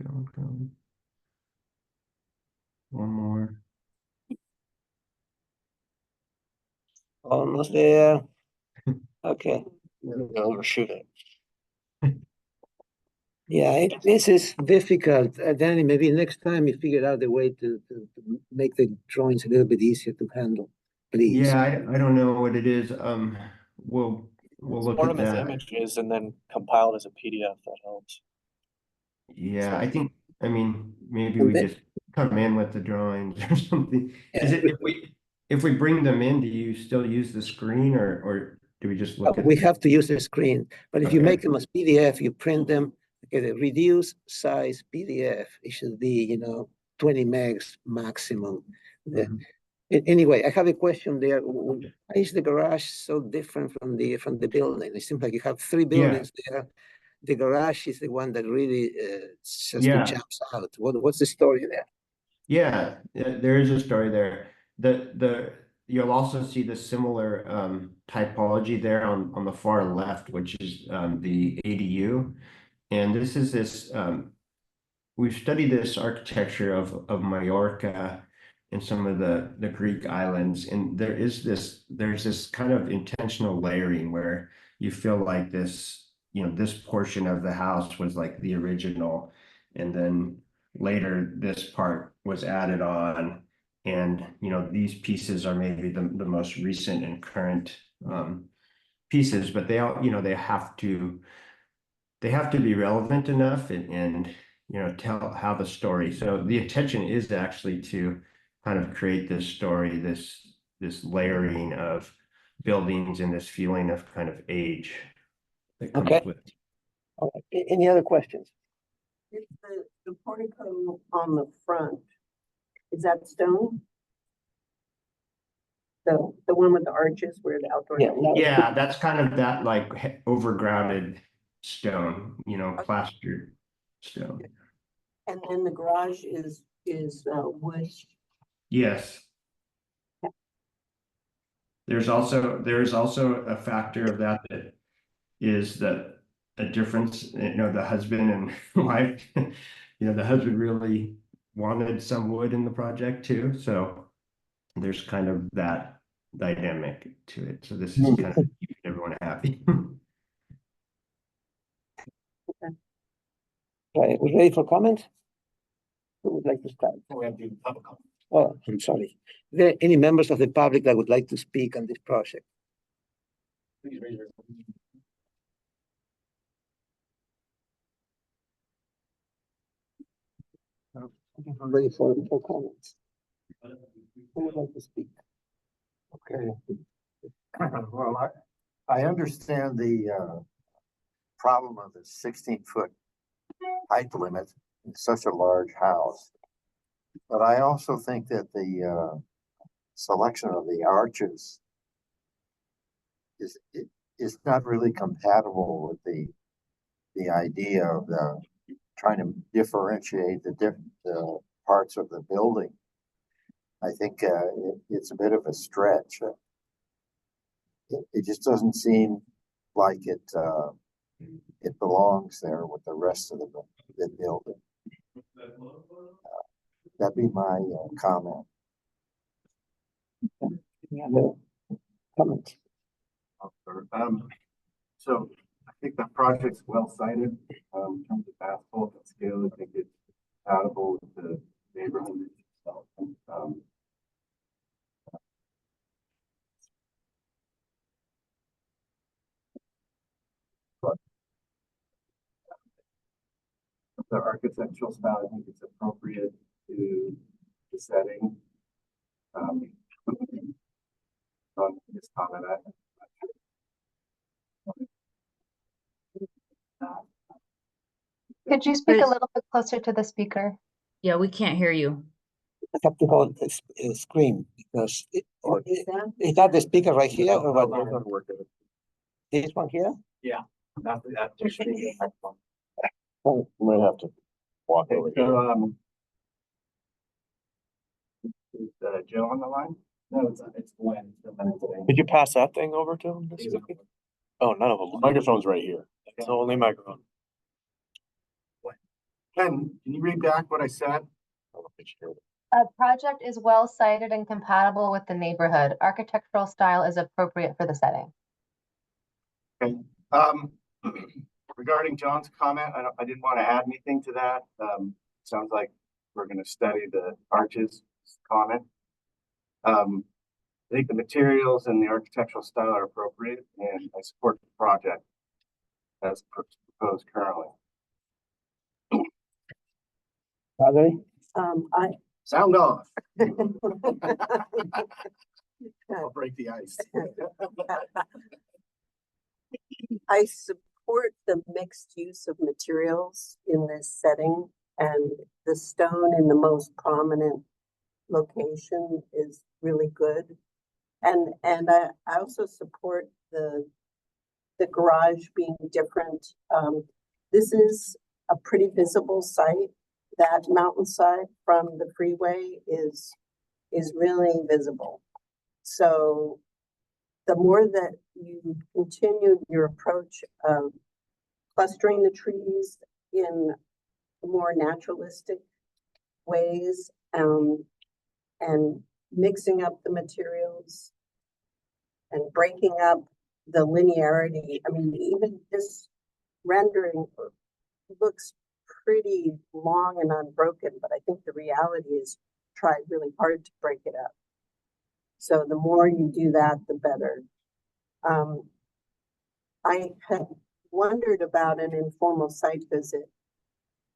Go. One more. Almost there. Okay. Overshoot it. Yeah, this is difficult. Danny, maybe next time you figure out a way to make the drawings a little bit easier to handle, please. Yeah, I don't know what it is. We'll look Form at them as that. images and then compile it as a PDF. That helps. Yeah, I mean, maybe And we then- just come in with the drawings or something. Is it if we bring them in, do you still use the screen or Do we just look at? We have to use a screen, but if you Okay. make them as PDF, you print them, okay, the reduced size PDF, it should be, 20 megs maximum. Mhm. Anyway, I have a question there. Why is the garage so different from the building? It seems like you have three buildings there. The garage is the one that really just Yeah. jumps out. What's the story there? Yeah, there is a story there. You'll also see the similar typology there on the far left, which is the ADU. And we've studied this architecture of Majorca and some of the Greek islands, and there's this kind of intentional layering where you feel like this portion of the house was like the original, and then later this part was added on, and these pieces are maybe the most recent and current pieces, but they all they have to be relevant enough and tell how the story. So the intention is actually to kind of create this story, this layering of buildings and this feeling of kind of age that comes Okay. with. All right. Any other questions? Is the portico on the front, is that stone? The one with the arches where the outdoor. Yeah, no. Yeah, that's kind of that like overgrounded stone, plastered stone. And then the garage is wood. Yes. There is also a factor of that is that a difference, the husband and wife, the husband really wanted some wood in the project too. So there's kind of that dynamic to it. So this is kind of keeping everyone happy. Right, we ready for comment? Who would like to start? We have to do public comment. Oh, I'm sorry. Are there any members of the public that would like to speak on this project? Please raise your hand. I'm ready for comments. Who would like to speak? Okay. Well, I understand the problem of the 16-foot height limit in such a large house. But I also think that the selection of the arches is not really compatible with the idea of trying to differentiate the different parts of the building. I think it's a bit of a stretch. It just doesn't seem like it belongs there with the rest of the building. That'd be my comment. Any other comments? So I think the project's well cited, in terms of asphalt and scale. I think it's compatible with the neighborhood itself. The architectural style, I think it's appropriate to the setting. On this comment, Could you speak a But- little bit closer to the speaker? Yeah, we can't hear you. I have to hold the screen because Is that? is that the speaker right here or We're what? gonna work it. This one here? That's just the microphone. Oh, We might have to walk over. Okay, so, is Joe on the line? No, it's Gwen. Could you pass that thing over to him? Oh, none of them. Microphone's right here. It's the only microphone. Ken, can you read back what I said? A project is well cited and compatible with the neighborhood. Architectural style is appropriate for the setting. Okay, regarding John's comment, I didn't want to add anything to that. Sounds like we're gonna study the arches comment. I think the materials and the architectural style are appropriate, and I support the project as proposed currently. Valerie? Sound off. I'll break the ice. I support the mixed use of materials in this setting, and the stone in the most prominent location is really good. And I also support the garage being different. This is a pretty visible site. That mountainside from the freeway is really visible. So the more that you continue your approach of clustering the trees in more naturalistic ways, and mixing up the materials and breaking up the linearity. I mean, even this rendering looks pretty long and unbroken, but I think the reality is tried really hard to break it up. So the more you do that, the better. I had wondered about an informal site visit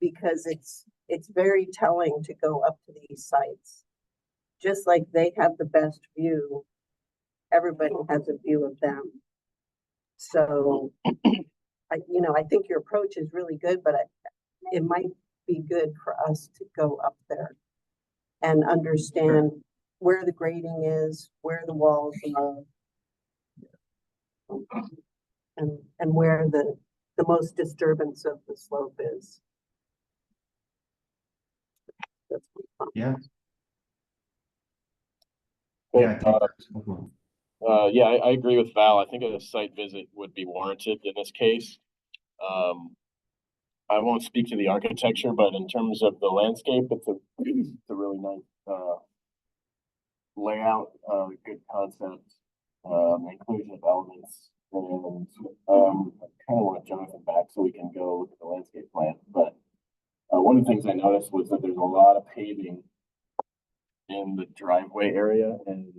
because it's very telling to go up to these sites. Just like they have the best view, everybody has a view of them. So I think your approach is really good, but it might be good for us to go up there and understand where the grading is, where the walls are, and where the most disturbance of the slope is. That's my comment. Yeah. Yeah, I think that's helpful. Yeah, I agree with Val. I think a site visit would be warranted in this case. I won't speak to the architecture, but in terms of the landscape, it's a really nice layout, good concept, inclusion of elements. And I kind of want Jonathan back so we can go look at the landscape plan. But one of the things I noticed was that there's a lot of paving in the driveway area, and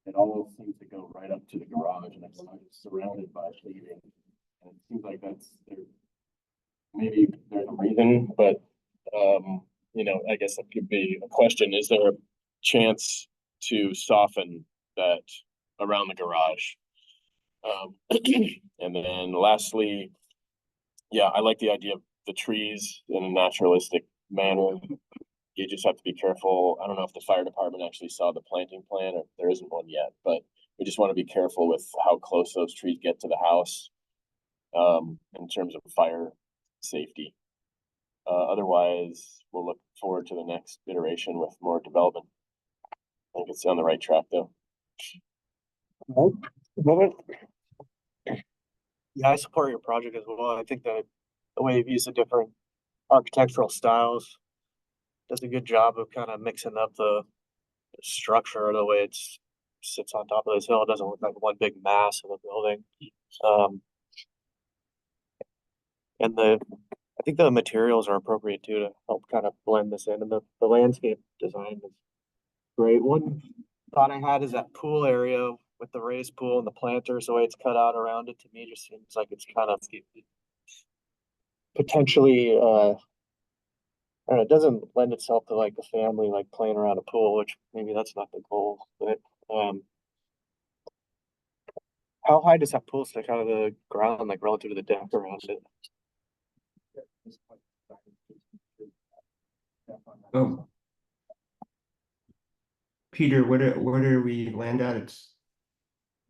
it almost seems to go right up to the garage, and it's surrounded by paving. And it seems like maybe there's a reason, but I guess that could be a question. Is there a chance to soften that around the garage? And then lastly, yeah, I like the idea of the trees in a naturalistic manner. You just have to be careful. I don't know if the fire department actually saw the planting plan, or there isn't one yet, but we just want to be careful with how close those trees get to the house, in terms of fire safety. Otherwise, we'll look forward to the next iteration with more development. I think it's on the right track though. Robert? Yeah, I support your project as well. I think that the way you've used the different architectural styles does a good job of kind of mixing up the structure, the way it sits on top of this hill. It doesn't look like one big mass of a building. And I think the materials are appropriate too to help kind of blend this in, and the landscape design is great. One thought I had is that pool area with the raised pool and the planters, the way it's cut out around it, to me just seems like it's kind of potentially I don't know, it doesn't lend itself to like a family like playing around a pool, which maybe that's not the goal. But how high does that pool stick out of the ground, like relative to the deck around it? Oh, Peter, what are we land at? It's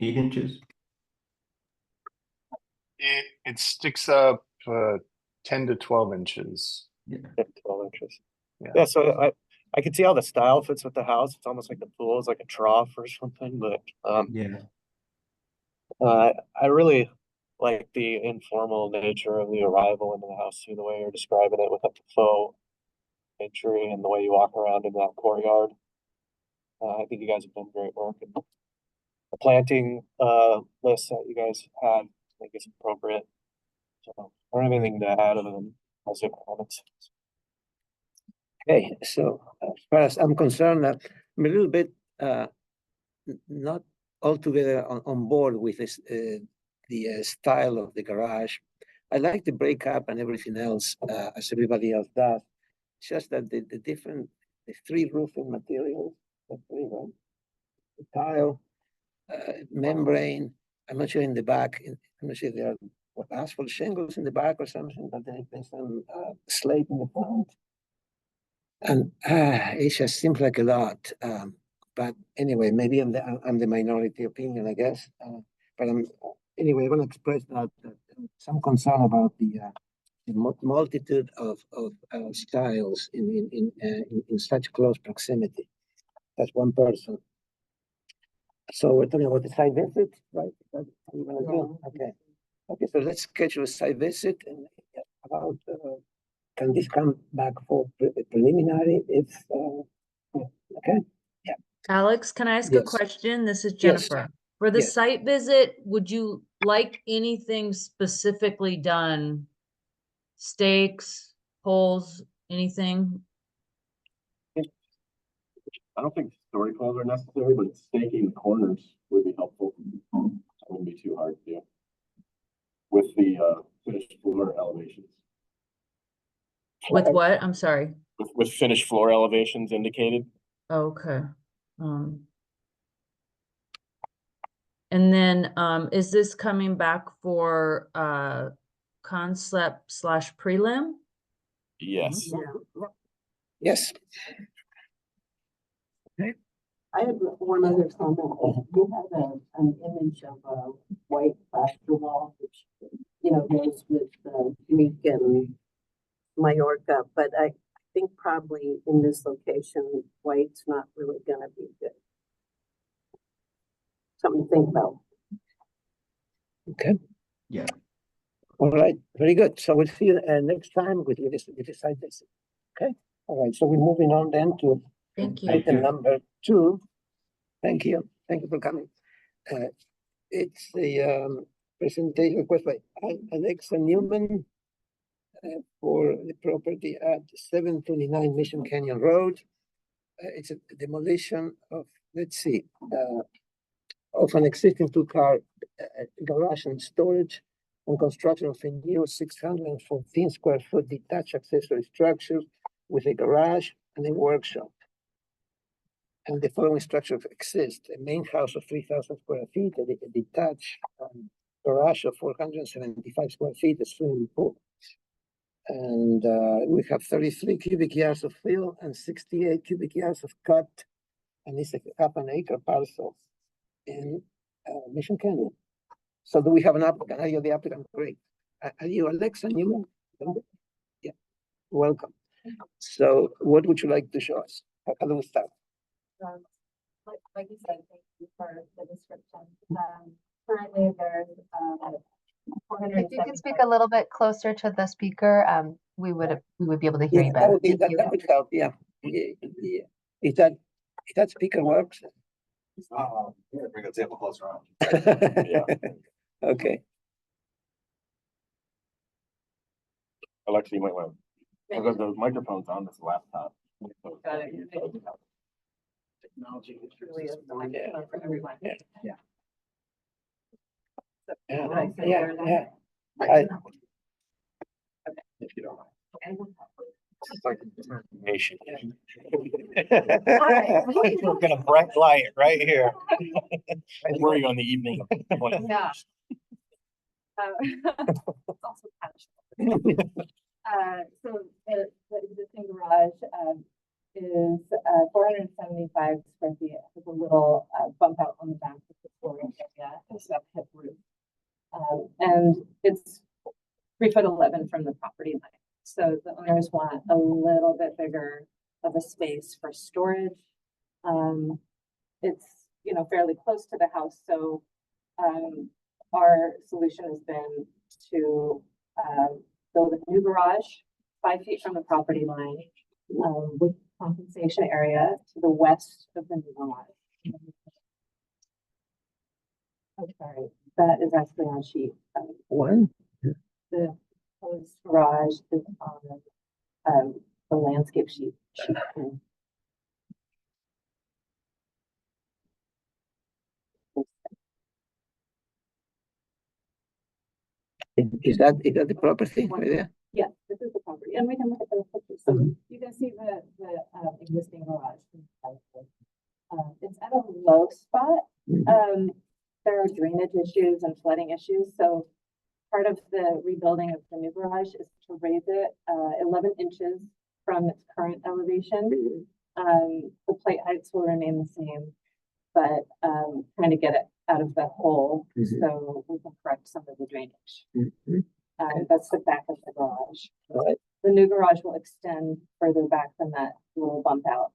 8 inches. It sticks up 10 to 12 inches. Yeah. 12 inches. Yeah. Yeah, so I can see how the style fits with the house. It's almost like the pool is like a trough or something, but Yeah. I really like the informal nature of the arrival into the house too, the way you're describing it with the faux entry and the way you walk around in that courtyard. I think you guys have done great work, and the planting list that you guys had, I think is appropriate. So I don't have anything to add other than positive comments. Okay, so as far as I'm concerned, I'm a little bit not altogether on board with this, the style of the garage. I like the breakup and everything else, as everybody else does. It's just that the three roofing materials, the tile, membrane, I'm not sure in the back, I'm not sure if there are what, asphalt shingles in the back or something, but then there's some slate in the front. And it just seems like a lot. But anyway, maybe I'm the minority opinion, I guess. But anyway, I want to express that some concern about the multitude of styles in such close proximity. That's one person. So we're talking about the site visit, right? That's what you wanna do? Okay. Okay, so let's schedule a site visit and about, can this come back for preliminary if, okay? Alex, can I ask a Yes. question? This is Yes. Jennifer. For the Yes. site visit, would you like anything specifically done? Stakes, poles, anything? I don't think story poles are necessary, but staking the corners would be helpful. It wouldn't be too hard to do. With the finished floor elevations. With what? I'm sorry. With finished floor elevations indicated. Okay. And then, is this coming back for, concept / prelim? Yes. Yes. I have one other comment. You have an image of a white plaster wall, which, you know, goes with Greek and Mallorca, but I think probably in this location, white's not really gonna be good. Something to think about. Okay. Yeah. All right, very good. So we'll see you next time with this site visit. Okay, all right, so we're moving on then to Thank you. item number 2. Thank you for coming. It's the presentation request by Alexa Newman for the property at 729 Mission Canyon Road. It's a demolition of, let's see, of an existing 2-car garage and storage and construction of a new 614 square foot detached accessory structure with a garage and a workshop. And the following structure exists: a main house of 3,000 square feet, a detached garage of 475 square feet, a swimming pool. And we have 33 cubic yards of fill and 68 cubic yards of cut, and it's a half an acre parcel in Mission Canyon. So do we have an applicant? Are you the applicant? Great. Are you Alexa Newman? Yeah, welcome. So what would you like to show us? How do we start? Like you said, thank you for the description. Currently there's, If you could speak a little bit closer to the speaker, we would be able to hear Yeah, you that better. would be, Thank that you. would help, yeah. Yeah. If that speaker works. Yeah, bring the table closer on. Okay. Alexa, you might want to. The microphone's on this laptop. So Got it. Technology is Truly is the Yeah. microphone for everyone. Yeah. Yeah. Yeah. I- If you don't mind. It's like a determination. We're gonna bright light right here. I worry on the evening. Yeah. It's also passionate. So the existing garage, is, 475 square feet, with a little, bump out on the back of the storage area, it's a hip roof. And it's 3'11" from the property line. So the owners want a little bit bigger of a space for storage. It's, you know, fairly close to the house, so, our solution has been to, build a new garage 5 feet from the property line, with compensation area to the west of the new garage. I'm sorry, that is actually on sheet. One. The proposed garage is on, the landscape sheet. Is that the property right there? Yeah, this is the property, and we can look at those pictures. So you can see the existing garage. It's at a low spot. Mhm. There there are drainage issues and flooding issues, so part of the rebuilding of the new garage is to raise it 11 inches from its current elevation. The plate heights will remain the same, but trying to get it out of the hole so we can correct some of the drainage. That's the back of the garage. Right. The new garage will extend further back than that little bump out.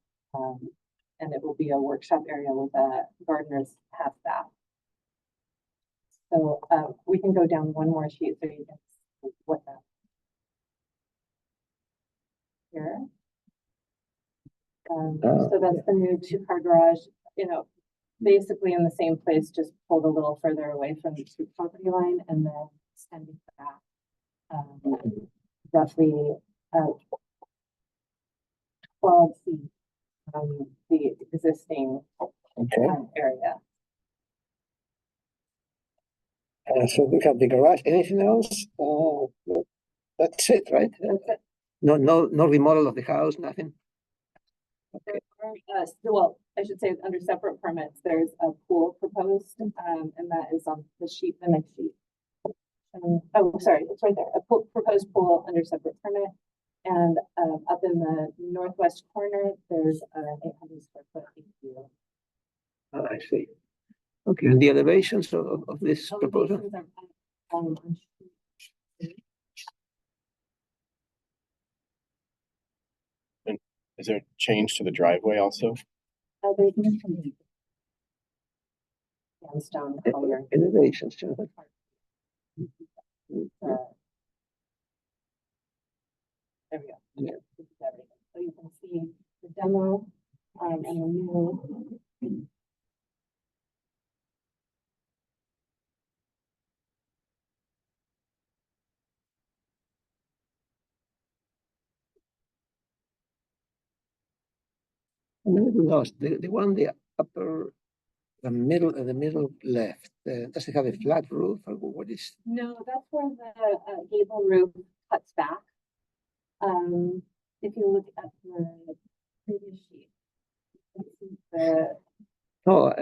And it will be a workshop area with a gardener's half bath. So we can go down one more sheet so you can see what that. Here. So that's the new 2-car garage, basically in the same place, just pulled a little further away from the street property line and then extending back roughly 12 feet from the existing area. So we have the garage. Anything else? That's it, right? That's it. No remodel of the house, nothing. Well, I should say under separate permits, there's a pool proposed, and that is on the sheet, the next sheet. Oh, sorry, it's right there. A proposed pool under separate permit, and up in the northwest corner, there's an 800 square foot ADU. Oh, I see. Okay, and the elevations of this proposal? Elevations are, on sheet. Is there a change to the driveway also? There's some sandstone color. Elevations, yeah. There we go. Yeah. This is everything. So you can see the demo and the new. I'm a little lost. The one, the upper, the middle left, does it have a flat roof or what is? No, that's where the gable roof cuts back. If you look at the previous sheet, you can see the Oh,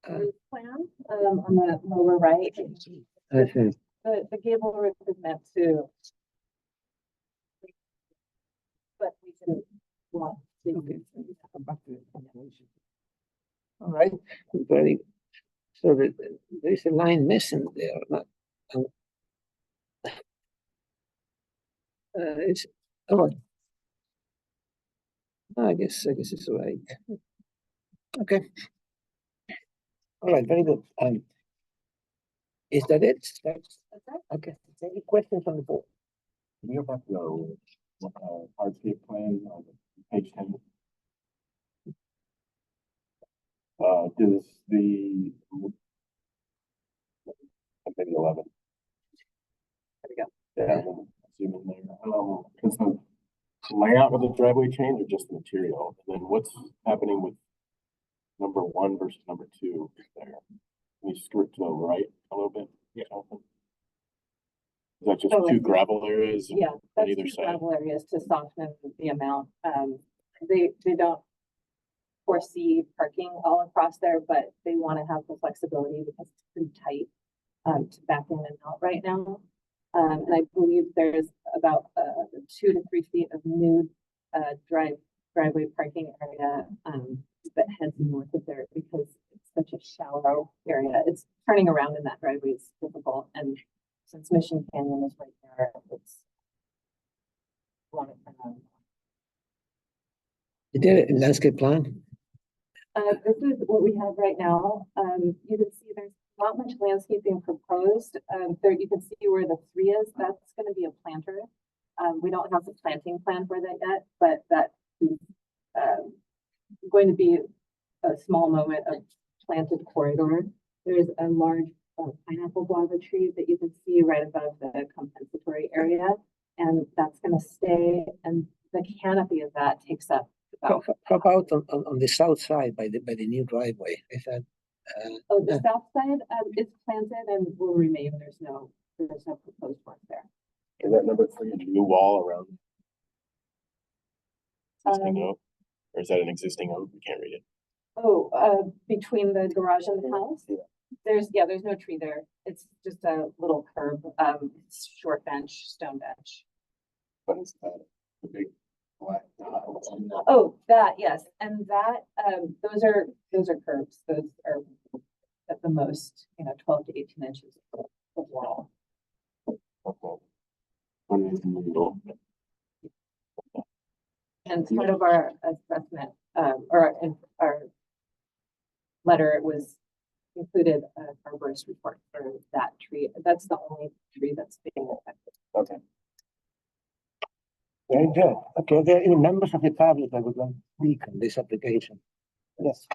roof plan on the lower right. I see. The gable roof is meant to, but we can want to. Okay. Come back to it. All right, very, so there is a line missing there, not. It's, oh. I guess it's right. Okay. All right, very good. Is that it? That's okay. Any questions on the board? Can you go back to the hardscape plan on page 10? Does the maybe 11? There we go. Yeah, zoom in there. Does the layout of the driveway change or just the material? And then what's happening with number 1 versus number 2 there? Can you skirt to the right a little bit? Yeah. Is that just Oh, 2 gravel areas? Yeah, on that's either two side? gravel areas to soften the amount. They don't foresee parking all across there, but they want to have the flexibility because it's pretty tight to back in and out right now. And I believe there's about 2 to 3 feet of new driveway parking area that heads north of there because it's such a shallow area. It's turning around in that driveway is difficult, and since Mission Canyon is right there, it's want to turn around. Is there a landscape plan? This is what we have right now. You can see there's not much landscaping proposed. There you can see where the 3 is. That's going to be a planter. We don't have the planting plan for that yet, but that is going to be a small moment of planted corridor. There's a large pineapple guava tree that you can see right above the compensatory area, and that's going to stay. And the canopy of that takes up. How about on the south side by the new driveway? Is that? Oh, the south side is planted and will remain. There's no proposed work there. Is that number 3 a new wall around existing oak? Or is that an existing oak? We can't read it. Oh, between the garage and the house? Yeah. there's no tree there. It's just a little curb, short bench, stone bench. But it's that, the big black dot. Oh, that, yes, and that, those are curbs. Those are at the most, 12 to 18 inches of wall. Okay. One is in the middle. And part of our assessment, or in our letter, it was included an arborist report for that tree. That's the only tree that's being affected. Okay. Very good. Okay, are there any members of the public that would like to speak on this application? Yes.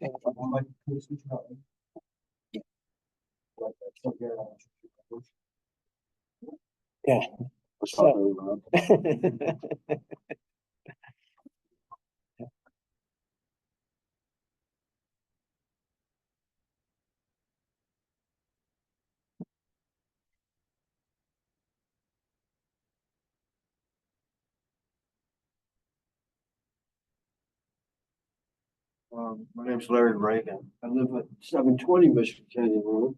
Yeah. So. My name's Larry Reagan. I live at 720 Michigan Canyon Road.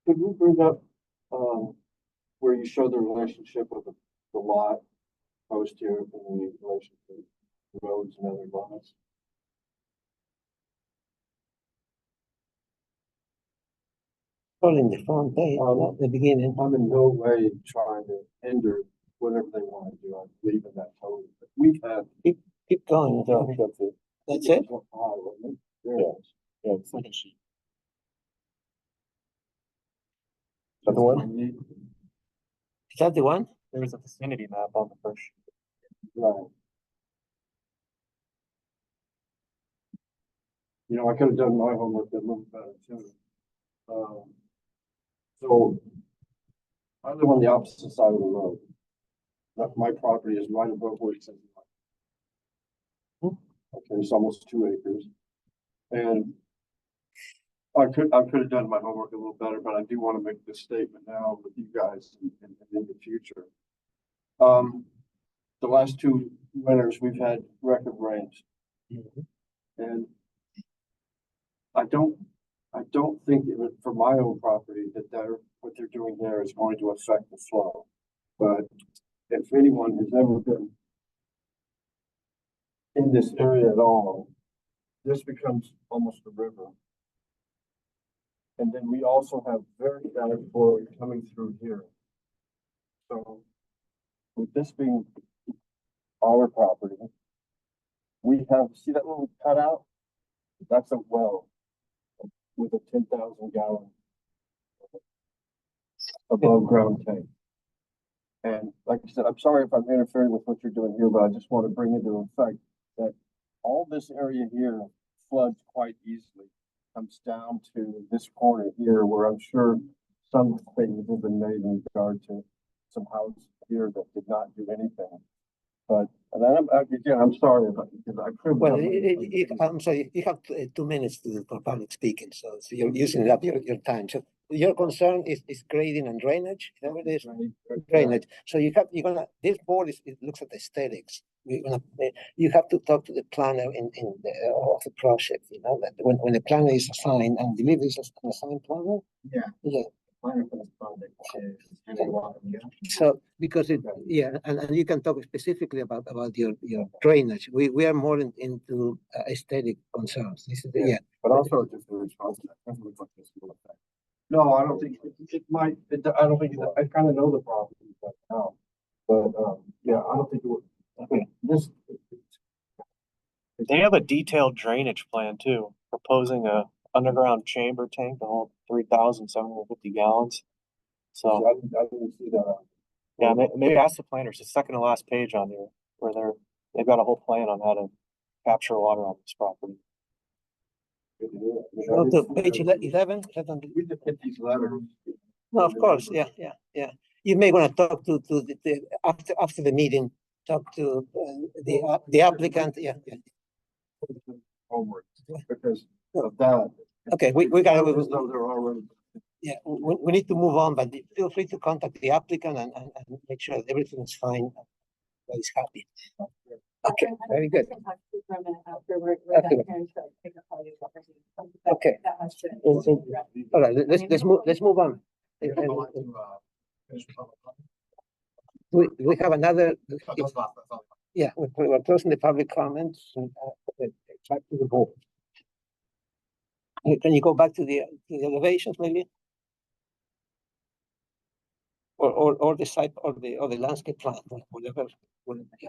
Could we bring up, where you show the relationship of the lot post here in the relation to roads and other lots? All in the front page, at the beginning. I'm in no way trying to hinder whatever they want to do. I believe in that totally. But we've had. Keep going. That's it? Yeah, second sheet. Is that the one? Is that the one? There was a vicinity map on the first sheet. Right. I could have done my homework a little better too. So I live on the opposite side of the road. My property is right above where it says. Okay, it's almost 2 acres. And I could have done my homework a little better, but I do want to make this statement now with you guys and in the future. The last 2 winters, we've had record rains. And I don't think even for my own property that what they're doing there is going to affect the flow. But if anyone has ever been in this area at all, this becomes almost a river. And then we also have very bad flow coming through here. So with this being our property, we have, see that little cutout? That's a well with a 10,000 gallon above ground tank. And like I said, I'm sorry if I'm interfering with what you're doing here, but I just want to bring into effect that all this area here floods quite easily. Comes down to this corner here where I'm sure some things have been made in regard to some houses here that did not do anything. But I'm sorry because I could. Well, I'm sorry, you have 2 minutes for public speaking, so you're using up your time. So your concern is grading and drainage, is that what it is? Drainage. So this board it looks at aesthetics. You have to talk to the planner of the project, that when the planner is assigned, and believe this is an assigned planner? Yeah. So because and you can talk specifically about your drainage. We are more into aesthetic concerns. This is but also just the response. No, I don't think it might. I don't think I kind of know the problem now, but I don't think it would. This. They have a detailed drainage plan too, proposing a underground chamber tank to hold 3,750 gallons. So I didn't see that. yeah, maybe ask the planners. The second to last page on there, where they've got a whole plan on how to capture water on this property. Go to page 11. We just get these letters. No, of course, yeah. You may want to talk to the after the meeting. Talk to the applicant. Yeah. Homework because of that. Okay, we got. They're already. Yeah, we need to move on, but feel free to contact the applicant and make sure that everything is fine. That is happy. Okay, very good. I can talk to you for a minute after we're Okay. done here to pick up all your property. Okay. That has to. All right, let's move on. And- I and want to, finish the public comment. we have another, That's all. yeah, we're closing the public comments. And, back to the board. Can you go back to the elevations maybe? Or the site, or the landscape plan, whatever.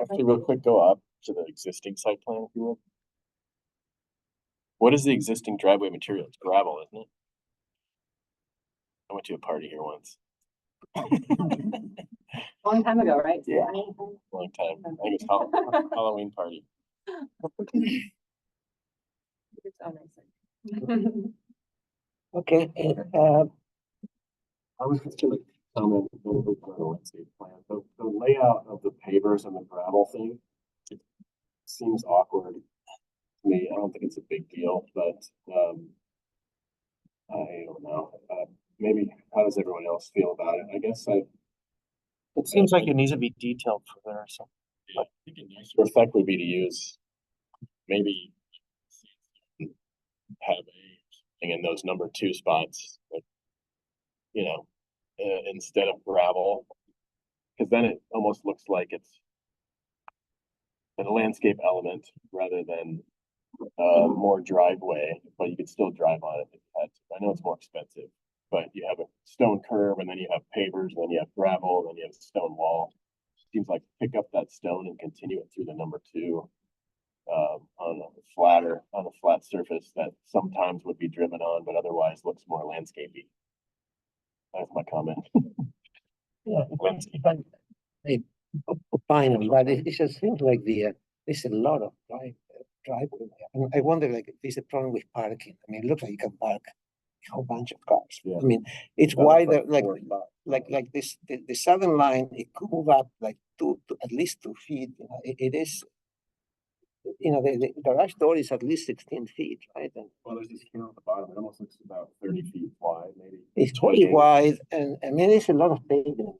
Actually, real quick, go up to the existing site plan, if you would. What is the existing driveway material? It's gravel, isn't it? I went to a party here once. Long time ago, right? Yeah. Long time. I think it's Halloween party. It's so nice. Okay, I was just gonna comment a little bit on the landscape plan. The layout of the pavers and the gravel thing, it seems awkward to me. I don't think it's a big deal, but I don't know. Maybe how does everyone else feel about it? I guess It seems like it needs to be detailed for there, so. I think a nicer effect would be to use maybe have a thing in those number 2 spots, like, you know, instead of gravel, because then it almost looks like it's a landscape element rather than more driveway, but you could still drive on it if you had to. I know it's more expensive, but you have a stone curb and then you have pavers, and then you have gravel, then you have a stone wall. Seems like pick up that stone and continue it through the number 2 on a flat surface that sometimes would be driven on, but otherwise looks more landscapey. That's my comment. yeah, fine, but it just seems like there's a lot of driveway. And I wonder, like, if there's a problem with parking. I mean, it looks like you can park a whole bunch of cars. Yeah. I mean, it's That looks wider, like 4 spots. like this, the southern line, it could move up like at least 2 feet. You know, it is, you know, the garage door is at least 16 feet, right? And Well, there's this here on the bottom. It almost looks about 30 feet wide, maybe. it's pretty wide, and I mean, there's a lot of pavement.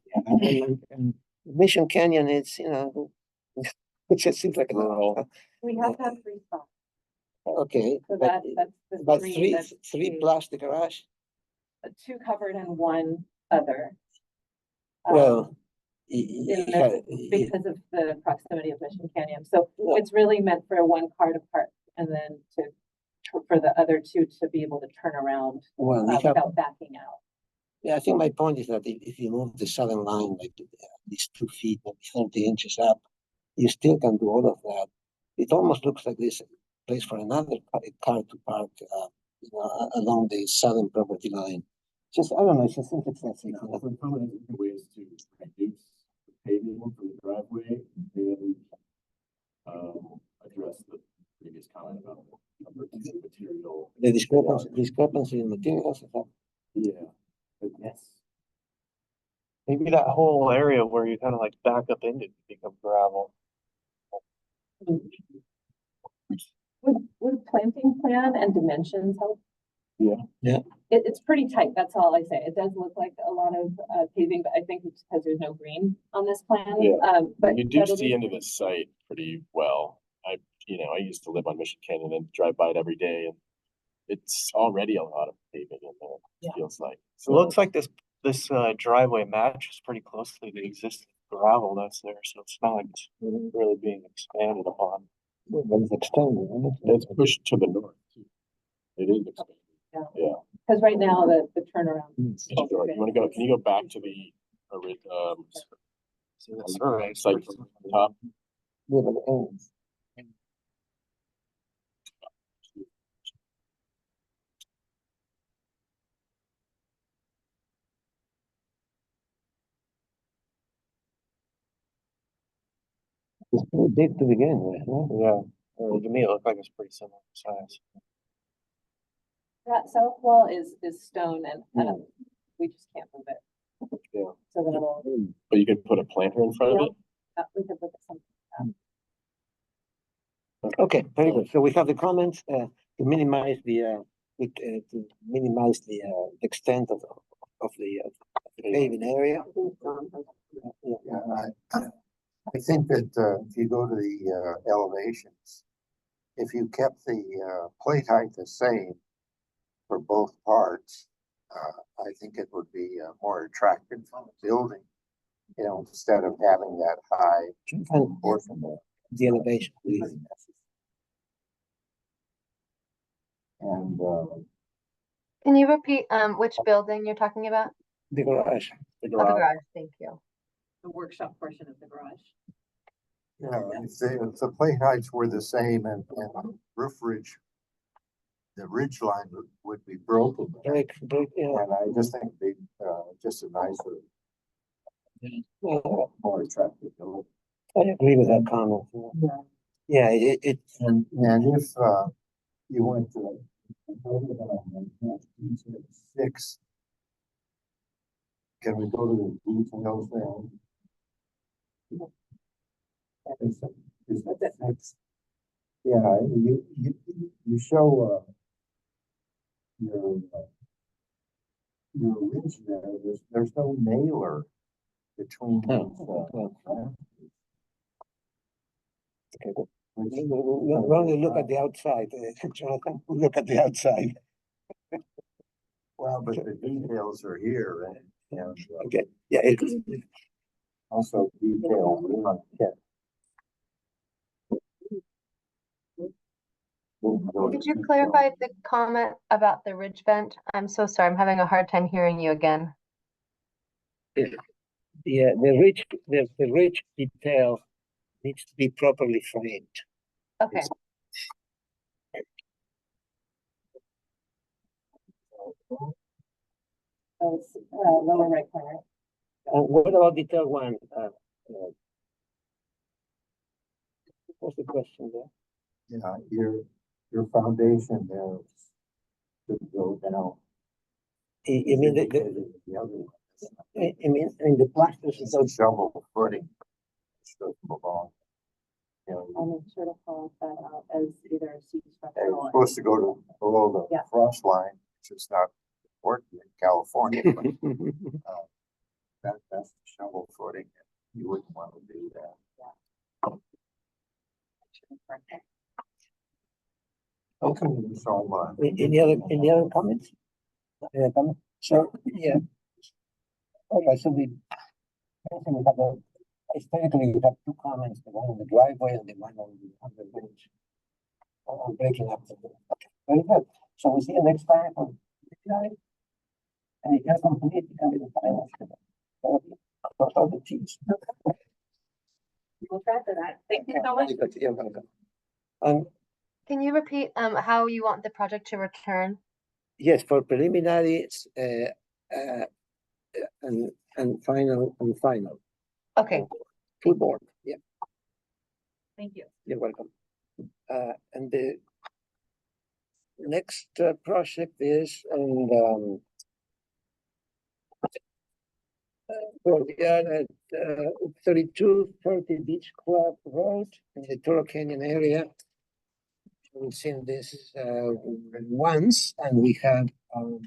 And Mission Canyon, it's, you know, it just seems like a lot. We have to have 3 spots. Okay, So but, that's the but 3. three, that's 3 the- plus the garage. 2 covered and 1 other. Well, Because of the proximity of Mission Canyon. So Yeah. it's really meant for 1 car to park and then for the other 2 to be able to turn around well, we have, without backing out. yeah, I think my point is that if you move the southern line like at least 2 feet, maybe 30 inches up, you still can do all of that. It almost looks like this place for another car to park, you know, along the southern property line. Just, I don't know, I just think it's that's Yeah, so probably ways to reduce the paving from the driveway and address the previous comment about number 2 material. the discrepancy in materials. Yeah, yes. Maybe that whole area where you kind of like back up into it become gravel. Would planting plan and dimensions help? Yeah. It's pretty tight, that's all I say. It does look like a lot of paving, but I think it's because there's no green on this plan. Yeah. But You do that'll see be- into the site pretty well. I used to live on Mission Canyon and drive by it every day, and it's already a lot of paving in there, Yeah. it feels like. So it looks like this driveway matches pretty closely the existing gravel that's there, so it's not like it's really being expanded upon. But it's extended, isn't it? It's pushed to the north. Too. It is expanded. Yeah. Yeah. Because right now the turnaround. Sure. You wanna go, can you go back to the, See the survey. site from the top? Yeah, but, it's pretty big to begin with, huh? Yeah, or to me, it looked like it's pretty similar size. That south wall is stone and we just can't move it. Yeah. So then it'll, But you could put a planter in front of it? we could look at something. Okay, very good. So we have the comments, to minimize the extent of the paving area. Yeah, I think that, if you go to the, elevations, if you kept the, plate height the same for both parts, I think it would be, more attractive from the building, you know, instead of having that high And portion there. the elevation, please. And, Can you repeat, which building you're talking about? The garage. Oh, the garage, thank you. The workshop portion of the garage. yeah, if the plate heights were the same and roof ridge, the ridge line would be broken. Yeah. And I just think it'd be, just a nicer, more attractive building. I agree with that comment. Yeah, it, And if, you went to 6, can we go to the details there? Is that 6? Yeah, you show, your ridge there, there's no nailer between those, okay, good. We only look at the outside, Jonathan, we look at the outside. well, but the details are here and Okay, yeah, it, also detail. Could you clarify the comment about the ridge vent? I'm so sorry, I'm having a hard time hearing you again. yeah, the ridge detail needs to be properly framed. Okay, Lower right corner. What about detail 1? What's the question there? Yeah, your foundation there should go down. You mean the other one? I mean, in the plasters, It's a shovel footing. Should move on. You know, I'll make sure to call that out as either a C it's structural. supposed to go to below the Yeah. frost line, which is not important in California, but that's the shovel footing. You wouldn't want to do that. Okay, so much. Any other comments? So, yeah. Okay, so we have aesthetically, we have 2 comments, the one on the driveway and the one on the bridge. I'm breaking up the, okay, very good. So we see you next time for and if you're complete, you can be the final. Cross all the T's. We'll try for that. Thank you so much. You're welcome. can you repeat, how you want the project to return? Yes, for preliminaries, and final, Okay, full board, yeah, Thank you. you're welcome. And the next project is, and, well, we are at 3230 Beach Club Road in the Toro Canyon area. We've seen this once, and we have, and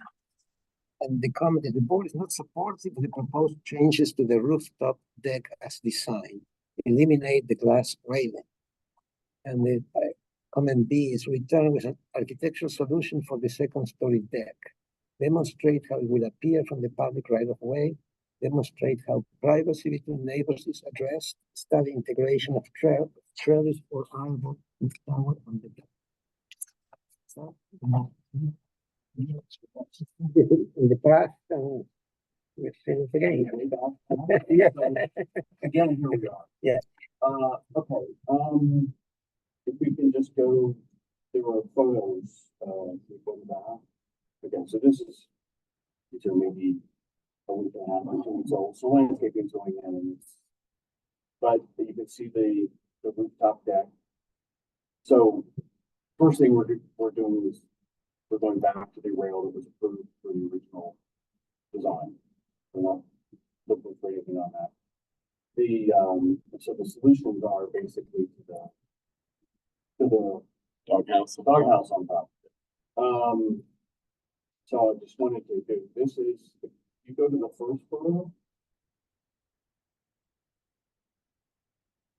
the comment is the board is not supportive of the proposed changes to the rooftop deck as designed. Eliminate the glass railing. And the comment B is return with an architectural solution for the second story deck. Demonstrate how it will appear from the public right of way. Demonstrate how privacy between neighbors is addressed. Study integration of trellis or arbor with tower on the deck. So, in the past, we've seen it again. Yeah. Again, here we are. Yeah. Okay, if we can just go, there are photos, before that. Again, so these are maybe a week and a half or 2 weeks old, so landscaping's going in and but you can see the rooftop deck. So first thing we're doing is we're going back to the rail that was approved for the original design. We're not looking for anything on that. So the solutions are basically to the doghouse on top. So I just wanted to do, this is, if you go to the first photo.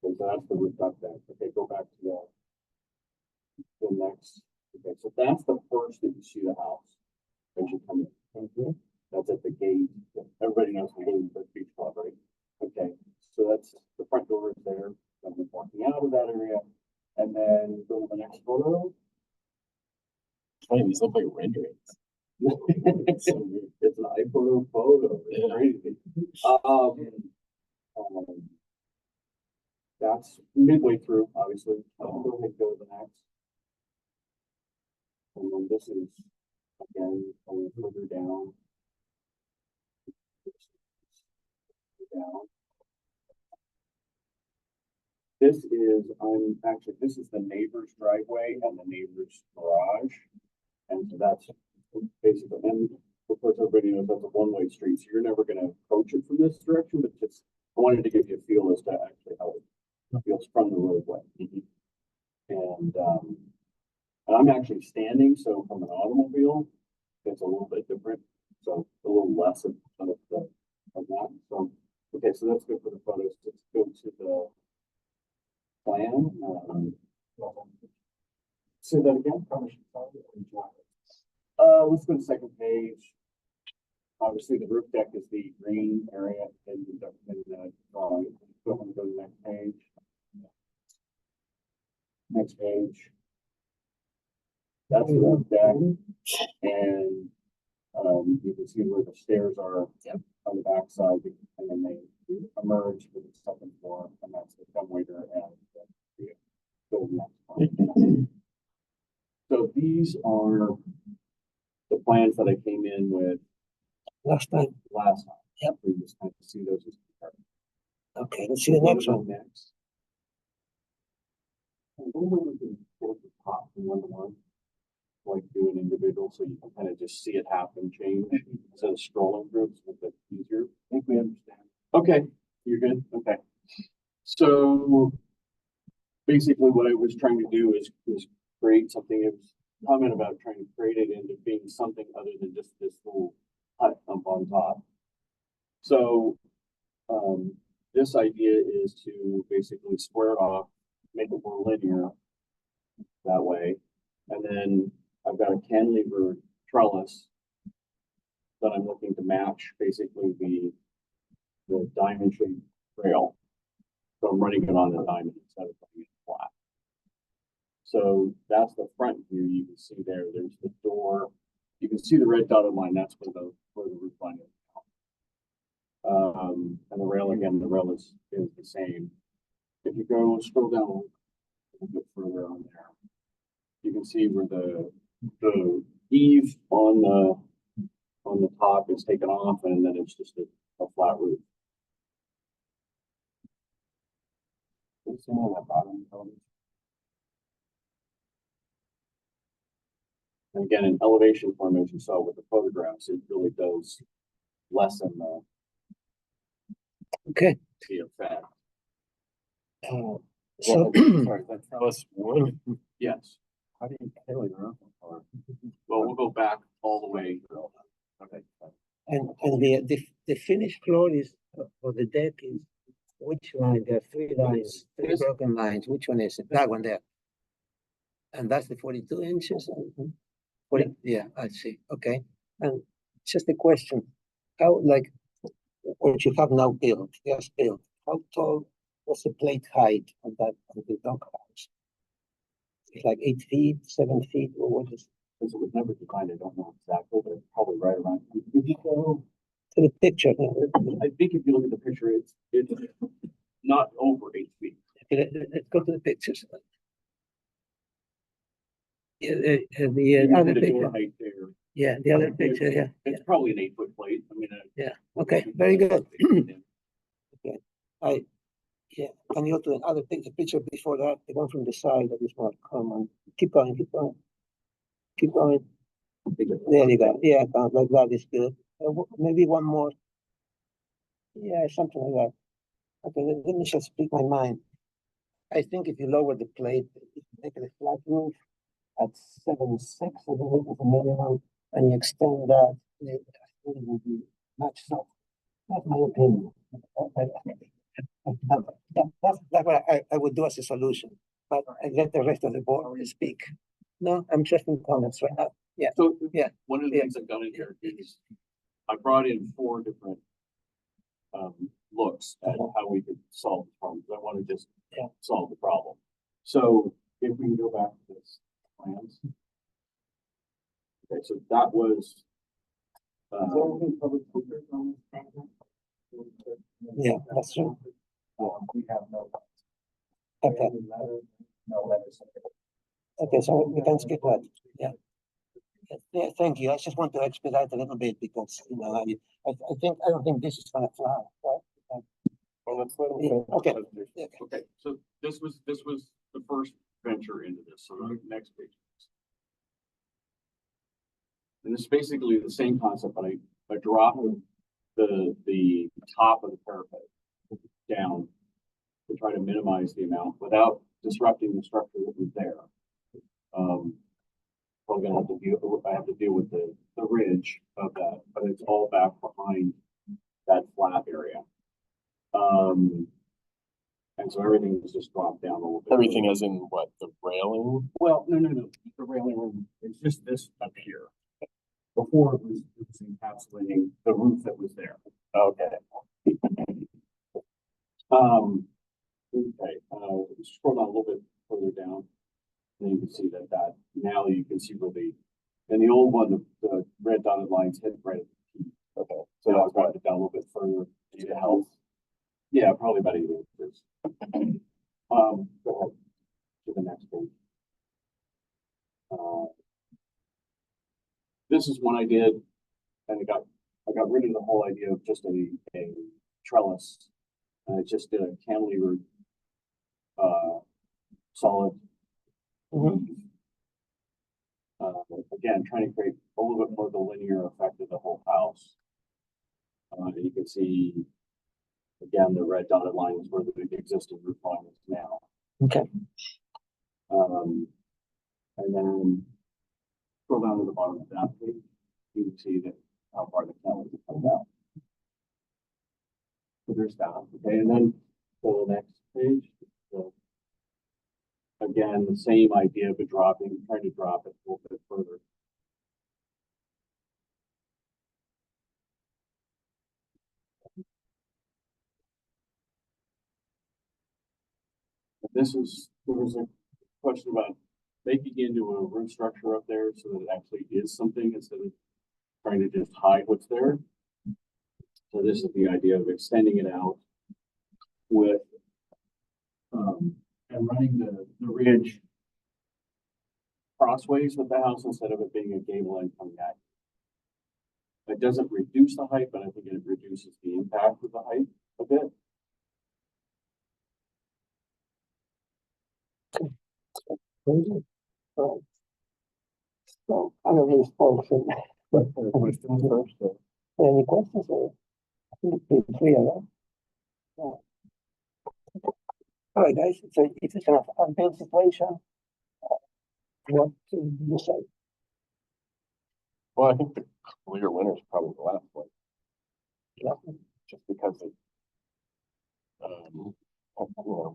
Okay, so that's the rooftop deck. Okay, go back to the next. Okay, so that's the first that you see the house as you come in. That's at the gate. Everybody knows the gate, but beach club, right? Okay, so that's the front door is there. I'm walking out of that area, and then go to the next photo. Funny, these look like renderings. It's an iPhoto photo. It's crazy. That's midway through, obviously. Go ahead, go to the next. And then this is again going further down. Down. This is this is the neighbor's driveway and the neighbor's garage. And so that's basically, and of course, everybody knows that's a one-way street, so you're never gonna approach it from this direction, but just, I wanted to give you a feel as to actually how it feels from the roadway. And I'm actually standing, so from an automobile, it's a little bit different, so a little less of that. So, okay, so that's good for the photos. Let's go to the plan. Say that again. Let's go to the second page. Obviously, the roof deck is the green area in the drawing. Go to the next page. Next page. That's the roof deck, and you can see where the stairs are on the back side, and then they emerge with the second floor, and that's the dumbwaiter and the building next. So these are the plans that I came in with Last time. Yep. We just kind of see those as compared. Okay, let's see the next one. Next. And then we can go to the top from 1 to 1, like do an individual, so you can kind of just see it happen, change instead of scrolling through. It's a bit easier. I think we understand. Okay, you're good. Okay. So basically, what I was trying to do is create something. It was a comment about trying to create it into being something other than just this little hut up on top. So this idea is to basically square it off, make it more linear that way. And then I've got a cantilever trellis that I'm looking to match basically the diamond shaped rail. So I'm running it on the diamond instead of putting it flat. So that's the front view. You can see there's the door. You can see the red dotted line. That's where the roof line is. And the rail again, the rail is the same. If you go scroll down a little bit further on there, you can see where the eave on the top is taken off, and then it's just a flat roof. And again, in elevation form, as you saw with the photographs, it really does lessen the effect. So Sorry, that trellis wood. Yes. How do you tailor your own? Well, we'll go back all the way. Okay. and the finished floor is or the deck is which line? There are 3 lines, 3 broken lines. Which one is it? That one there. And that's the 42 inches. 40, yeah, I see. Okay. And just a question: how what you have now built? Just built. How tall was the plate height on the doghouse? It's like 8 feet, 7 feet, or what is? Since it was never defined, I don't know exactly, but it's probably right around. If you go to the picture, I think if you look at the picture, it's not over 8 feet. Okay, let's go to the pictures. Yeah, the other picture. Height there. Yeah, the other picture. Yeah, it's probably an 8-foot plate. I mean, yeah. Okay, very good. Okay, can you go to another picture before that? The one from the side that is more common. Keep going, keep going, keep going. There you go. Yeah, like that is good. Maybe one more. Yeah, something like that. Okay, let me just speak my mind. I think if you lower the plate, if you make it a flat roof at 7.6, I believe is the minimum, and you extend that, it will be much softer. That's my opinion. That's what I would do as a solution, but I let the rest of the board speak. No, I'm just in comments right now. Yeah. So, Yeah. one of the things I've done in here is I brought in 4 different looks at how we could solve the problem. I want to just Yeah. solve the problem. So if we can go back to this plans. Okay, so that was. Public filters on this? Yeah, that's true. We have no. Okay. No letters. Okay, so we can skip that. Yeah. Yeah, thank you. I just want to expedite a little bit because, you know, I don't think this is gonna fly, right? Well, let's let them Yeah, finish the okay. presentation. Okay, so this was the first venture into this, so the next page. And it's basically the same concept, but I dropped the top of the parapet down to try to minimize the amount without disrupting the structure that was there. Probably gonna have to deal, I have to deal with the ridge of that, but it's all back behind that flat area. And so everything was just dropped down a little bit. Everything as in what, the railing? Well, no, the railing room, it's just this up here. Before it was encapsulating the roof that was there. Okay. Scroll down a little bit further down. And you can see that now you can see where and the old one, the red dotted lines hit right at the key. Okay. So now I've brought it down a little bit further to help. Yeah, probably about 8 inches. Go ahead to the next page. This is one I did, and I got rid of the whole idea of just a trellis. And I just did a cantilever, solid. Again, trying to create a little bit more of the linear effect of the whole house. And you can see, again, the red dotted line is where the existing roof line is now. Okay. And then scroll down to the bottom of that page, you can see that how far the cantilever comes out. So there's that. Okay, and then go to the next page. So, again, the same idea, but trying to drop it a little bit further. There was a question about making into a roof structure up there so that it actually is something instead of trying to just hide what's there. So this is the idea of extending it out with and running the ridge crossways with the house instead of it being a gable end coming back. It doesn't reduce the height, but I think it reduces the impact of the height a bit. So I don't really spoke. Any questions? I think it's clear, right? Yeah. All right, guys, it's an unbuilt situation. What do you say? Well, I think the clear winner is probably the last one. Yeah. Just because it,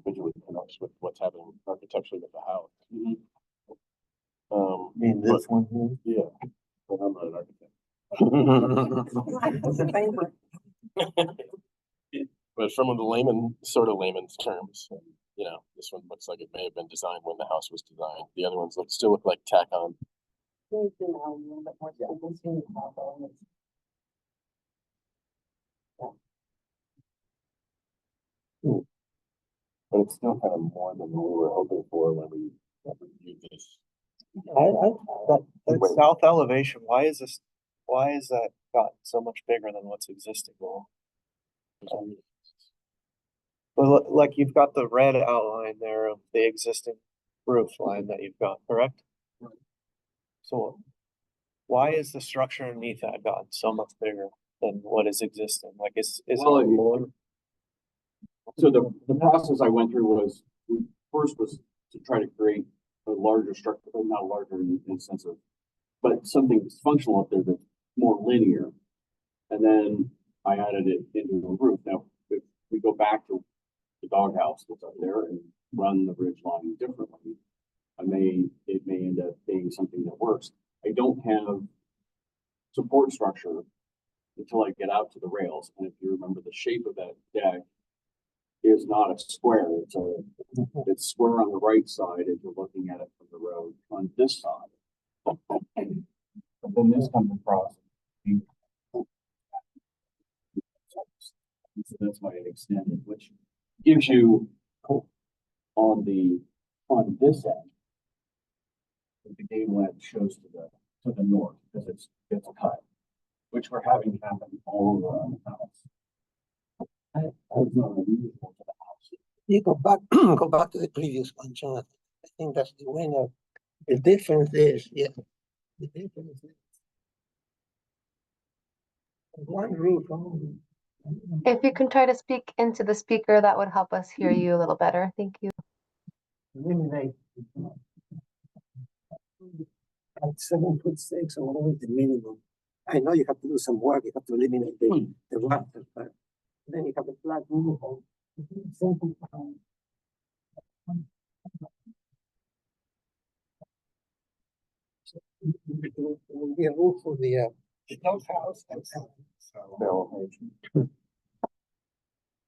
visually connects with what's happening architecturally with the house. mean this one here? Yeah, but I'm not an architect. But from the layman's terms, this one looks like it may have been designed when the house was designed. The other ones still look like tack on. But it's still kind of more than we were hoping for when we reviewed this. That south elevation, why is that got so much bigger than what's existing? Well, like you've got the red outline there of the existing roof line that you've got, correct? Right. So why is the structure underneath that gotten so much bigger than what is existing? Like is it more? So the process I went through was, first was to try to create a larger structure, but not larger in the sense of, but something that's functional up there that's more linear. And then I added it into a roof. Now, if we go back to the doghouse that's up there and run the ridge line differently. It may end up being something that works. I don't have support structure until I get out to the rails. And if you remember, the shape of that deck is not a square. It's square on the right side as you're looking at it from the road on this side. But then this comes across. So that's why it extended, which gives you on this end, the gangway shows to the north because it's cut, which we're having happen all around the house. That's not unusual to the house. You go back, go back to the previous one, Jonathan. I think that's the winner. The difference is, yeah, the difference is one roof only. If you can try to speak into the speaker, that would help us hear you a little better. Thank you. Eliminate. At 7'6" or always the minimum. I know you have to do some work, you have to eliminate the rafters, but then you have the flat roof. Simple. It will be a roof for the doghouse and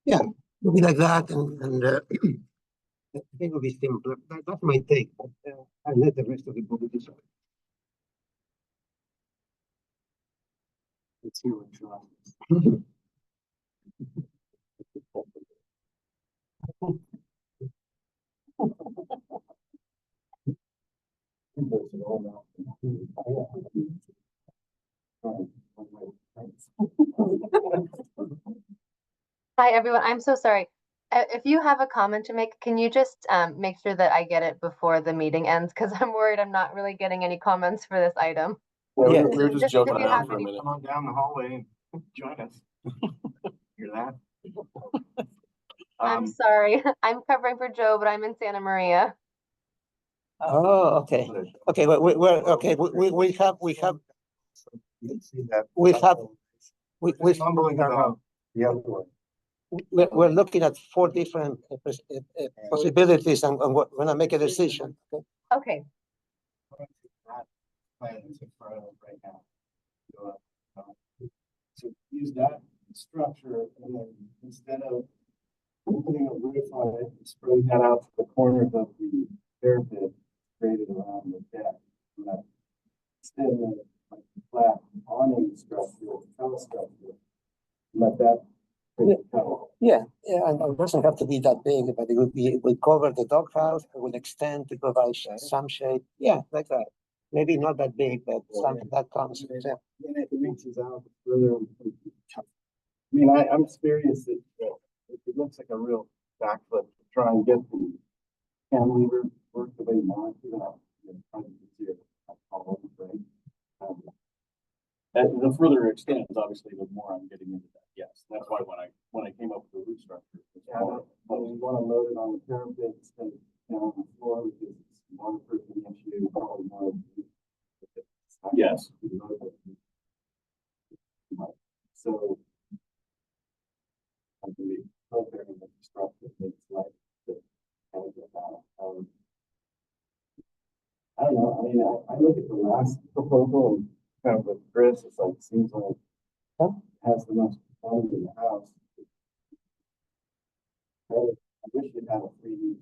yeah, it'll be like that, and I think it'll be simpler. That's my take, but I let the rest of the board decide. Let's see what John. Hi, everyone. I'm so sorry. If you have a comment to make, can you just make sure that I get it before the meeting ends? Because I'm worried I'm not really getting any comments for this item. Yeah, we were just Just joking if you around have for a any- minute. Come on down the hallway and join us. Hear that? I'm sorry. I'm covering for Joe, but I'm in Santa Maria. Oh, okay. Okay, we're okay. We have You can see that. we have we Mumbling about the other one. we're looking at 4 different possibilities, and we're gonna make a decision. Okay? Okay. That plan is in front of us right now. So, to use that structure and then instead of putting a roof on it, spreading that out to the corners of the parapet created around the deck. And that instead of like flat awning structure, trellis structure, let that create the cover. Yeah, and it doesn't have to be that big, but it would cover the doghouse. It would extend to provide some shade. Yeah, like that. Maybe not that big, but something that comes. Yeah. And it reaches out further. I mean, I'm serious that it looks like a real backflip to try and get the cantilever work the way you want to. And the further it extends, obviously, the more I'm getting into that. Yes, that's why when I came up with the roof structure, But we want to load it on the parapet instead of down on the floor because it's one person issue, probably more. yes, So. I believe filtering the structure makes life kind of about. I don't know. I mean, I look at the last proposal and kind of with Chris, it's like seems like has the most fun in the house. I wish you'd have a 3D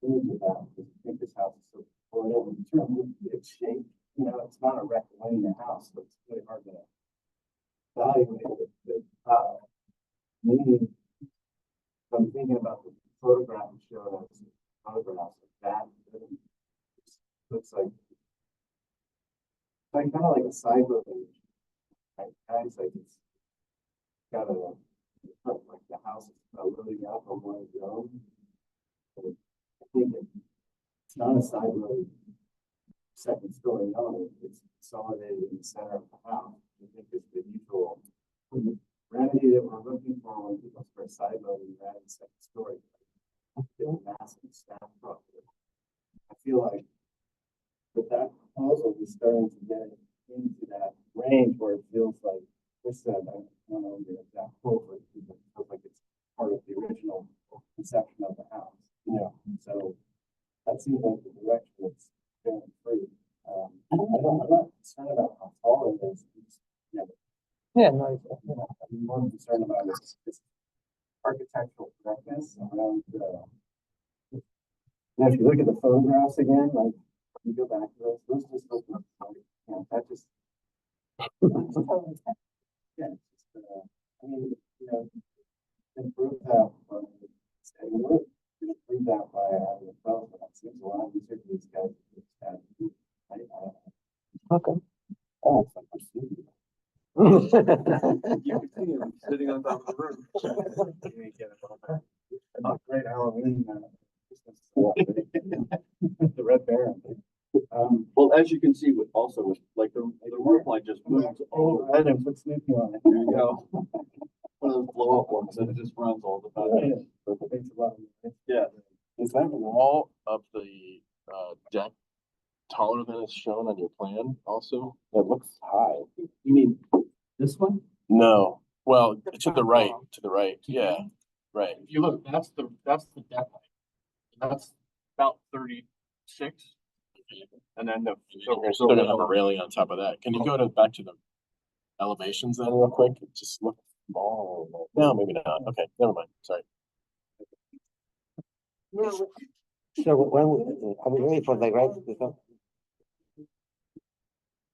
image of that because I think this house is so portable in terms of its shape. You know, it's not a rectilinear house, but it's really hard to evaluate it. Maybe I'm thinking about the photograph you showed us, photographs of that. Looks like kind of like a side building. Right? Guys, like it's got like the house is loading up on one zone. I think it's not a side building, second story element. It's consolidated in the center of the house. I think it's the usual remedy that we're looking for when people for a side building rather than second story. Massive staff property. I feel like that proposal is starting to get into that range where it feels like this said, I don't know the exact quote, but it feels like it's part of the original see the direction it's going through. I'm not concerned about how tall it is. Yeah, no, I'm more concerned about its architectural correctness around, and if you look at the photographs again, like, you go back to those just look like, that just. Yeah, it's just, I mean, improve that, improve that by having a phone, that seems a lot easier for these guys. okay. Oh, it's like we're seeing. You can see him sitting on top of the roof. Not great Halloween. The Red Baron. Well, as you can see with also with like the roof line just moves all. I didn't put Snoopy on it. There you go. One of those blow up ones that just runs all the time. Thanks a lot. Yeah. Is that wall of the deck taller than it's shown on your plan also? It looks high. You mean this one? No, well, to the right, yeah, right. If you look, that's the deck height. That's about 36. And then You're still gonna have a railing on top of that. Can you go back to the elevations then real quick? It just looks small. No, maybe not. Okay, never mind. Sorry. So when, are we ready for the right?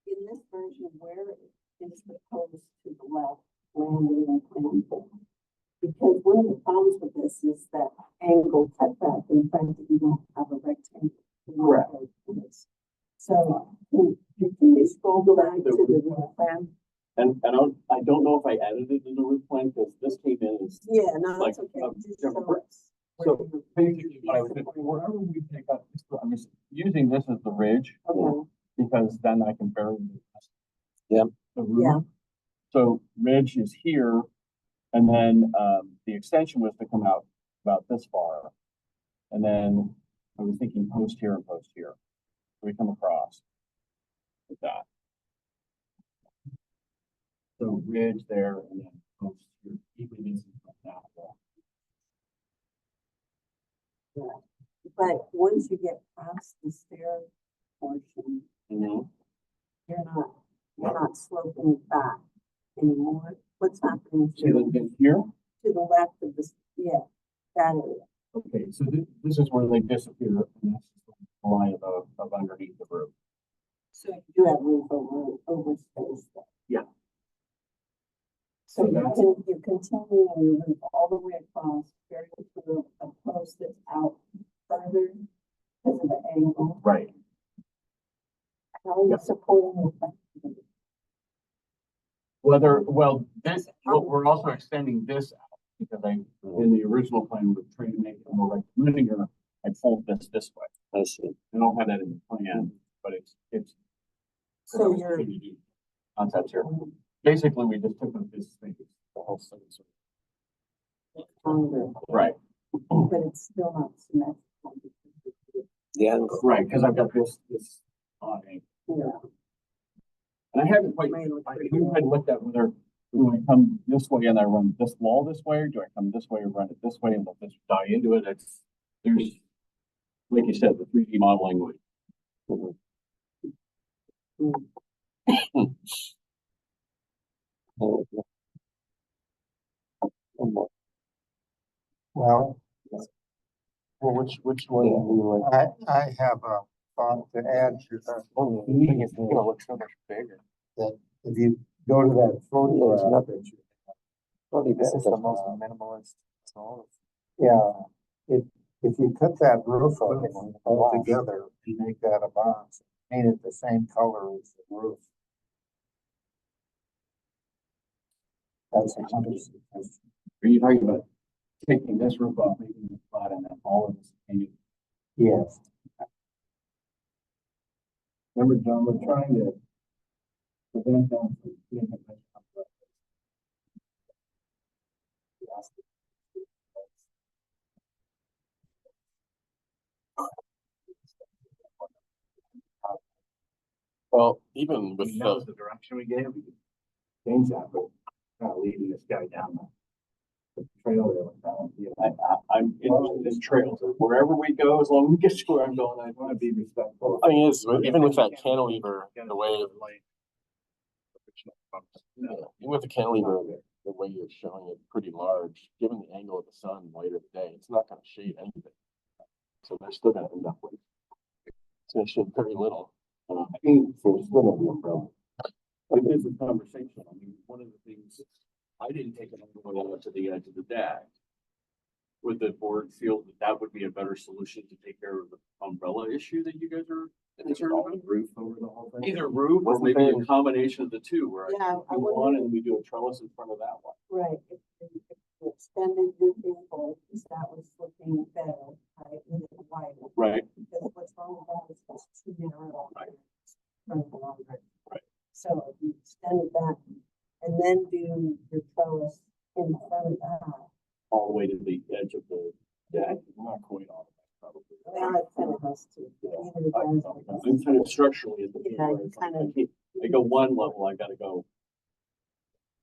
In this version, where is the post to the left landing in plan four? Because one of the problems with this is that angle cutback in front that you don't have a rectangle. Correct. So can you scroll back to the roof plan? And I don't know if I added it in the roof plan because this came in as Yeah, no, like that's okay. a Just different show us where So you- basically, what I was doing, wherever we pick up, I'm just using this as the ridge Okay, because then I can bury Yep. the roof. yeah, So ridge is here, and then the extension was to come out about this far. And then I was thinking post here and post here. So we come across with that. So ridge there and then post here, equally missing from that wall. right. But once you get past the stair portion, you're not sloping back anymore. What's happening See that again here? to the left of this, yeah, that area? Okay, so this is where they disappear, and this is the line of underneath the roof. So you do have roof over space there. Yeah. So So you that's- you continue and you move all the way across, very to a post that's out further because of the angle. Right. How are you supporting the front? Well, this, we're also extending this out, because in the original plan, we're trying to make it more like linear, I fold this way. I see. I don't have that in the plan, but it's. So you're- Concepts here. Basically, we just took this thing, the whole thing. Longer, Right, but it's still not symmetrical. The angle. right, because I've got this on a. Yeah. And I haven't quite looked at whether, do I come this way and I run this wall this way, or do I come this way and run it this way and let this die into it? There's, like you said, the 3D modeling would. Well, Well, which one do you like? I have a thought to add to that. It's gonna look so much bigger. That if you go to that photograph, This is the most minimalist. Yeah, if you cut that roof off all together, you make that a box, paint it the same color as the roof. That's a hundred. Are you talking about taking this roof off, making it flat, and then all of this painted? Yes. Remember, John, we're trying to prevent them from doing it. Well, even with That was the direction we gave. We could change that, but leading this guy down. Trail railing down. I'm interested in trails, wherever we go, as long as we get to where I'm going, I wanna be respectful. I mean, it's, even with that cantilever, the way. Yeah, even with the cantilever, the way you're showing it pretty large, given the angle of the sun later today, it's not gonna shade anything. So they're still gonna end up with. It's gonna shade very little. I think so it's gonna be a problem. But it is a conversation. I mean, one of the things, I didn't take it all the way out to the edge of the deck. Would the board feel that that would be a better solution to take care of the umbrella issue that you guys are concerned about? Roof over the whole thing? Either roof or maybe a combination of the two, where I Yeah, I do one wonder- and we do a trellis in front of that one. Right, if you extended your vehicle, that was looking better, right, and then wider. Right. Because what's wrong with that is it's too narrow. Right. Front and longer. Right. So if you extended that and then do your trellis in front of that. All the way to the edge of the deck, not quite all of that, probably. Well, it kind of has to. Either does. I'm kind of structurally at the. Yeah, where you it's like, kind of- I go one level, I gotta go.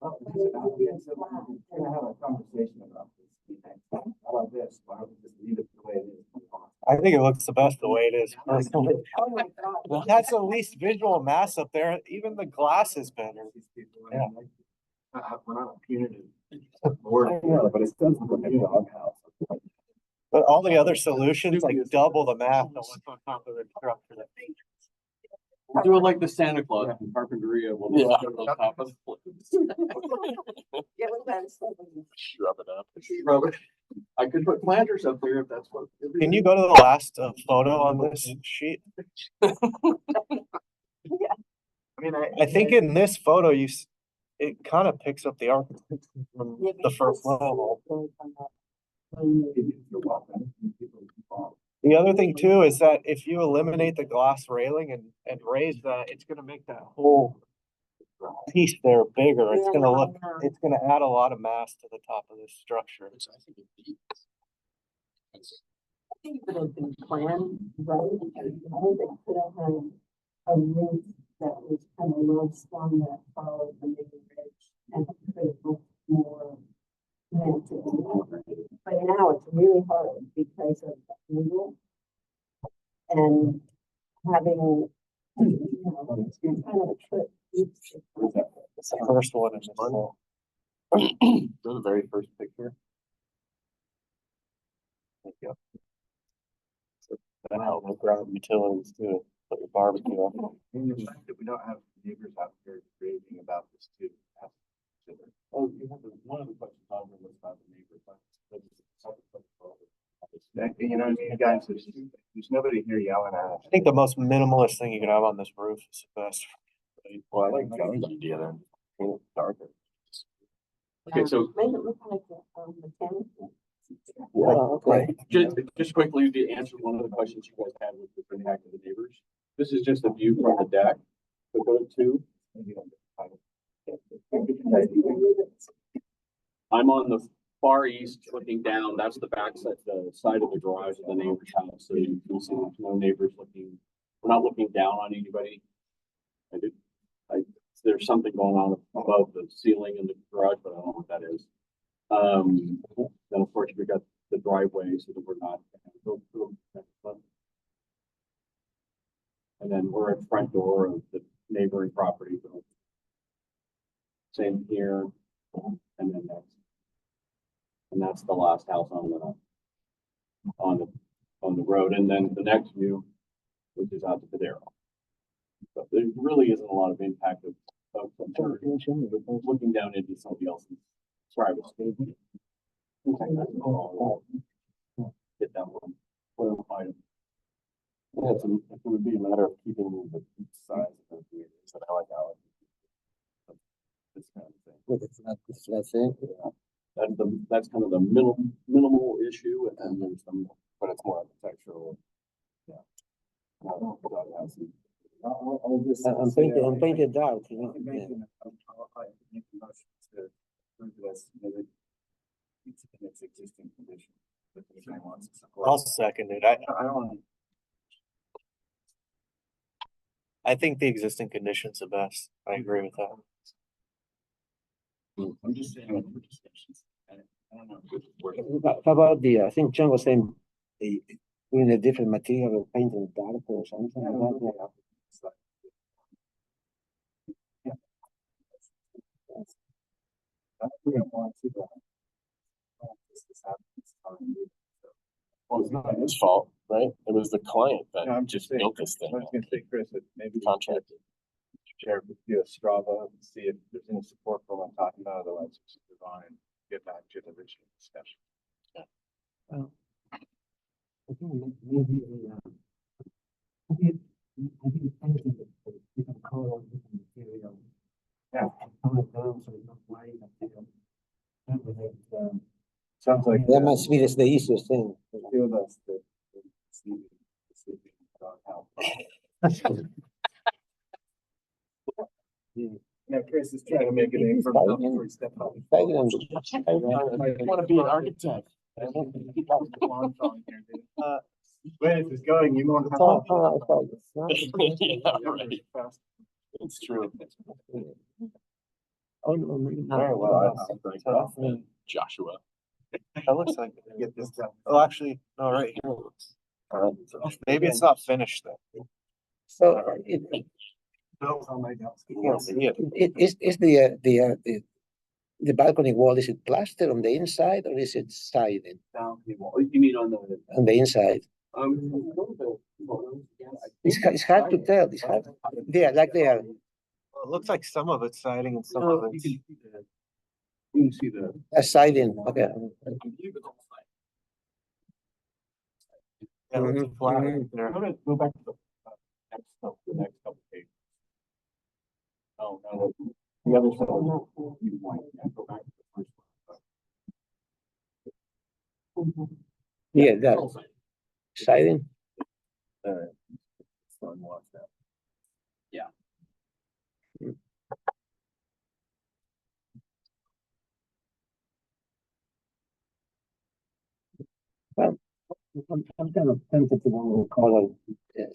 We're gonna have a conversation about this. How about this? Why don't we just leave it the way it is? I think it looks the best the way it is personally. Oh my God. That's the least visual mass up there. Even the glass is better. Yeah. We're not a punitive. But it does look like a doghouse. But all the other solutions like double the math on what's on top of the structure. We'll do it like the Santa Claus in Carpinteria. We'll just put it on top of. Yeah, well, that's something. Shrub it up. Shrub it. I could put planters up there if that's what. Can you go to the last photo on this sheet? I mean, I think in this photo, it kind of picks up the architecture from Yeah, the first because- level. You're welcome. The other thing too is that if you eliminate the glass railing and raise that, it's gonna make that whole piece there bigger. It's Yeah, gonna I look, know. it's gonna add a lot of mass to the top of this structure. I think it had been planned, right? I think they could have had a roof that was kind of low slung that followed the main ridge and it could have looked more meant to be. But now it's really hard because of the angle and having, you know, it's kind of a trip. It's the first one in this whole. The very first picture. Thank you. That helps with ground utilities too, put your barbecue on. And the fact that we don't have neighbors out there raving about this too. Oh, you have one of the questions on there was about the neighbors. You know, you guys, there's nobody here yelling at us. I think the most minimalist thing you can have on this roof is the best. Well, I like John's idea then. Paint it darker. Okay, so Made it look like a mechanical. Okay. just quickly to answer one of the questions you guys had with the impact of the neighbors. This is just a view from the deck. So go to. I'm on the far east looking down. That's the back side, the side of the garage of the neighbor's house. So you can see there's no neighbors looking. We're not looking down on anybody. There's something going on above the ceiling in the garage, but I don't know what that is. Then of course we got the driveway so that we're not. And then we're at front door of the neighboring property. Same here, and then that's the last house on the road, and then the next view, which is out to Padero. So there really isn't a lot of impact of looking down into somebody else's private space. Get that one item. Yeah, it would be a matter of keeping the size of the communities, and I like how this kind of thing. That's it. Yeah. That's kind of the minimal issue, and then there's some, but it's more architectural. Yeah. I'm painting dark. I'll make a motion to approve this, maybe it's in its existing condition. But if anyone wants to support. I'll second it. I don't want. I think the existing condition's the best. I agree with that. I'm just saying, for discussions, I don't know. How about the, I think John was saying, doing a different material or painting dark or something like that. We don't want to. Well, it's not his fault, right? It was the client No, that I'm just saying- built this thing. I was gonna say, Chris, that maybe. Contractor. Share with you a Strava and see if there's any support for what I'm talking about, otherwise just move on and get back to the original discussion. I think maybe anything that different color, different material. Yeah. Tone it down so it's not white material. Sounds like. That must be the easiest thing. Feel that's the sleeping dog house. Yeah, Chris is trying to make it in from up before he steps up. I want to be an architect. Where this is going, you won't have. Yeah, right. It's true. Oh, no, maybe not. Very well. Joshua. That looks like get this done. Oh, actually, no, right here. Maybe it's not finished then. So Bill's on my desk. is the balcony wall, is it plaster on the inside or is it siding You mean on the? on the inside? It's hard to tell. It's hard. Yeah, like they are. It looks like some of it's siding and some Oh, of it's. You can see the. A siding, okay. Yeah, it's Mhm, flat mhm. there. Go back to the next couple pages. Oh, no, the other side. You want, yeah, go back to the first one. Yeah, that siding. Sun watch that. I'm kind of tempted to go with color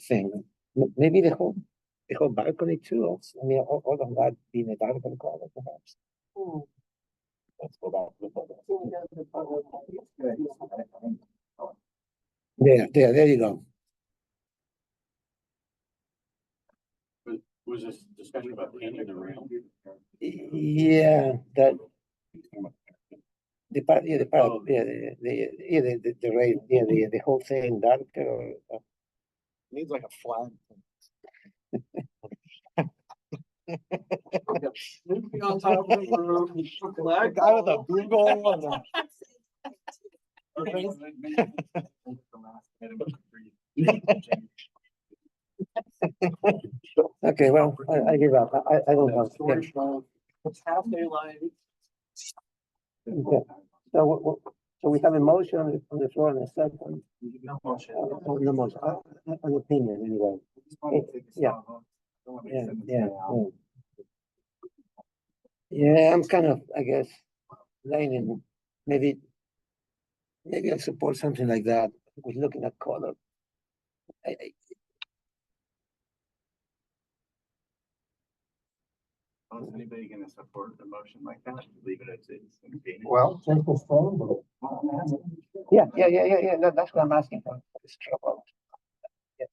thing. Maybe the whole balcony too. I mean, all of that being a darker color, perhaps. Let's go back to the photo. There you go. Was this discussion about painting the rail? Yeah, that the part, yeah, the part, yeah, the rail, yeah, the whole thing darker or. Needs like a flag. Sleeping on top of the roof. The guy with a bugle and a. Okay, well, I give up. I don't know. Storage mode. It's half daylight. Okay. So we have a motion on the floor and a second. No motion. No motion, an opinion anyway. Yeah. Yeah. Yeah, I'm kind of, I guess, leaning, maybe I'll support something like that. With looking at color. Is anybody gonna support a motion like that? Leave it as is. Well, Yeah. That's what I'm asking for. It's trouble. Yes.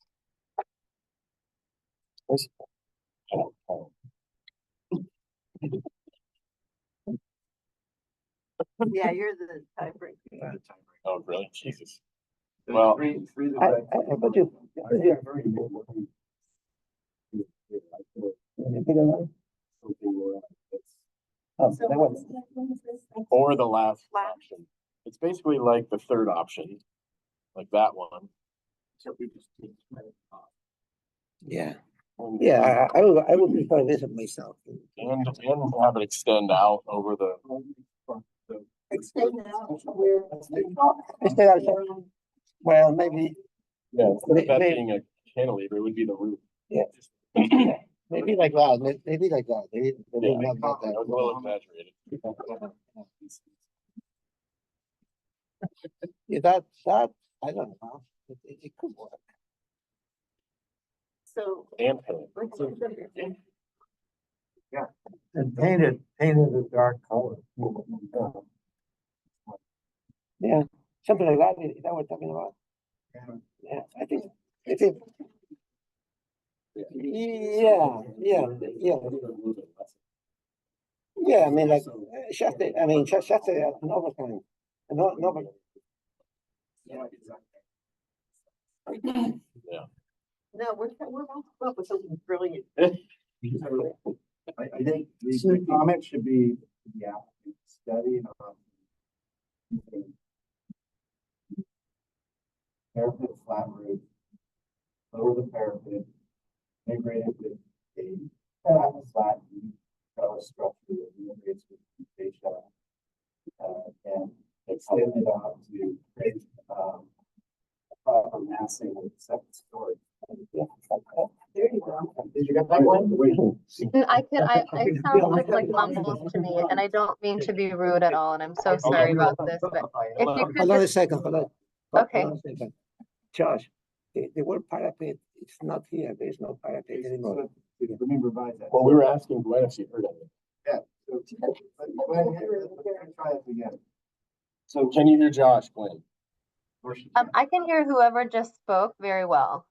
Yeah, you're the tiebreaker. Oh, really? Jesus. Well. I thought you. Oh, So that was. when is this? Or the last Flat. option. It's basically like the third option, like that one. Yeah. Yeah, I would prefer this myself. And have it extend out over the. Extend out where. Instead of- Well, maybe, Yeah, instead of that May- being a cantilever, it would be the roof. yeah. Maybe like that, maybe like that. Maybe Yeah, not like that was a little exaggerated. Yeah, that, I don't know. It could work. So. And paint. and painted a dark color. Yeah, something like that, is that what we're talking about? Yeah, I think, yeah, yeah, I mean, like, just an overtime, no, No, we're about to come up with something brilliant. I think the comment should be the applicant study on using parapet flat roof, lower the parapet, integrate it with a flat trellis structure that integrates with the fascia, and extend it out to create proper massing with the second story. There you go. Did you get that one? It sounds like mumbles to me, and I don't mean to be rude at all, and I'm so sorry about this, but if you could hold on a just, second, hold on. Okay. Hold on a second. Josh, the word parapet, it's not here, there's no parapet anymore. Let me revise that. Well, we were asking Gwen if she heard anything. Yeah. So, go ahead, let's try it again. So can you hear Josh, Gwen? I can hear whoever just spoke very well.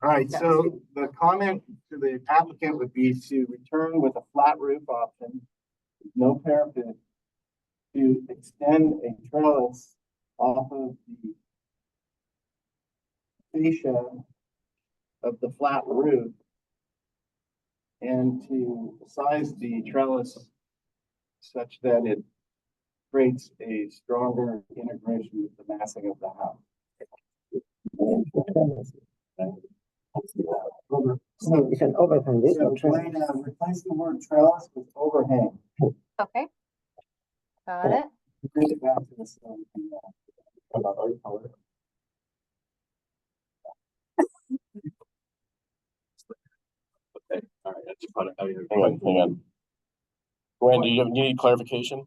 All right, so the comment to the applicant would be to return with a flat roof option, no parapet, to extend a trellis off of the fascia of the flat roof and to size the trellis such that it creates a stronger integration with the massing of the house. So it's an overhang. There's no trellis. Replace the word trellis with overhang. Okay. Got it. Bring it back to this. Okay, all right, I just put it out here. Hang on. Gwen, do you need clarification?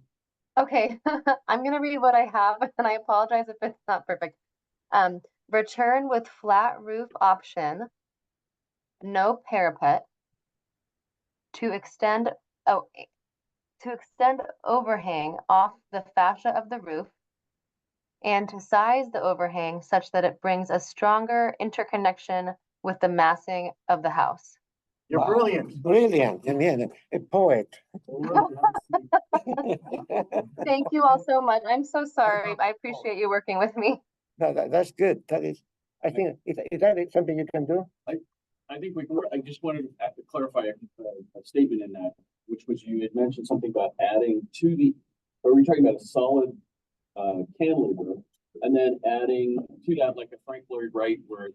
Okay, I'm gonna read what I have, and I apologize if it's not perfect. Return with flat roof option, no parapet, to extend overhang off the fascia of the roof, and to size the overhang such that it brings a stronger interconnection with the massing of the house. You're brilliant. Brilliant, I mean, a poet. Thank you all so much. I'm so sorry. I appreciate you working with me. No, that's good, that is, I think, is that something you can do? I think I just wanted to clarify a statement in that, which was you had mentioned something about adding to are we talking about a solid cantilever and then adding to that like a Frank Lloyd Wright where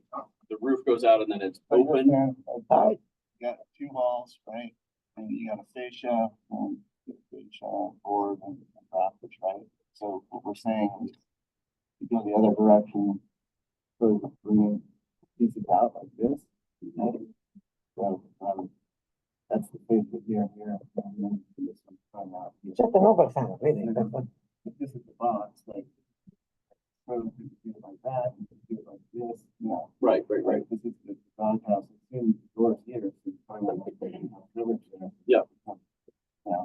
the roof goes out and then it's open? You got two walls, right? And you got a fascia, board, and rafters, right? So what we're saying is, you go the other direction, so bring pieces out like this. Okay? So that's the fascia here, and then this one come out. Just an overhang, really. If this is the box, like, so you can do it like that, you can do it like this, you know. Right. This is the doghouse, assume the door's here, so it's kind of like the village there. Yeah. Now,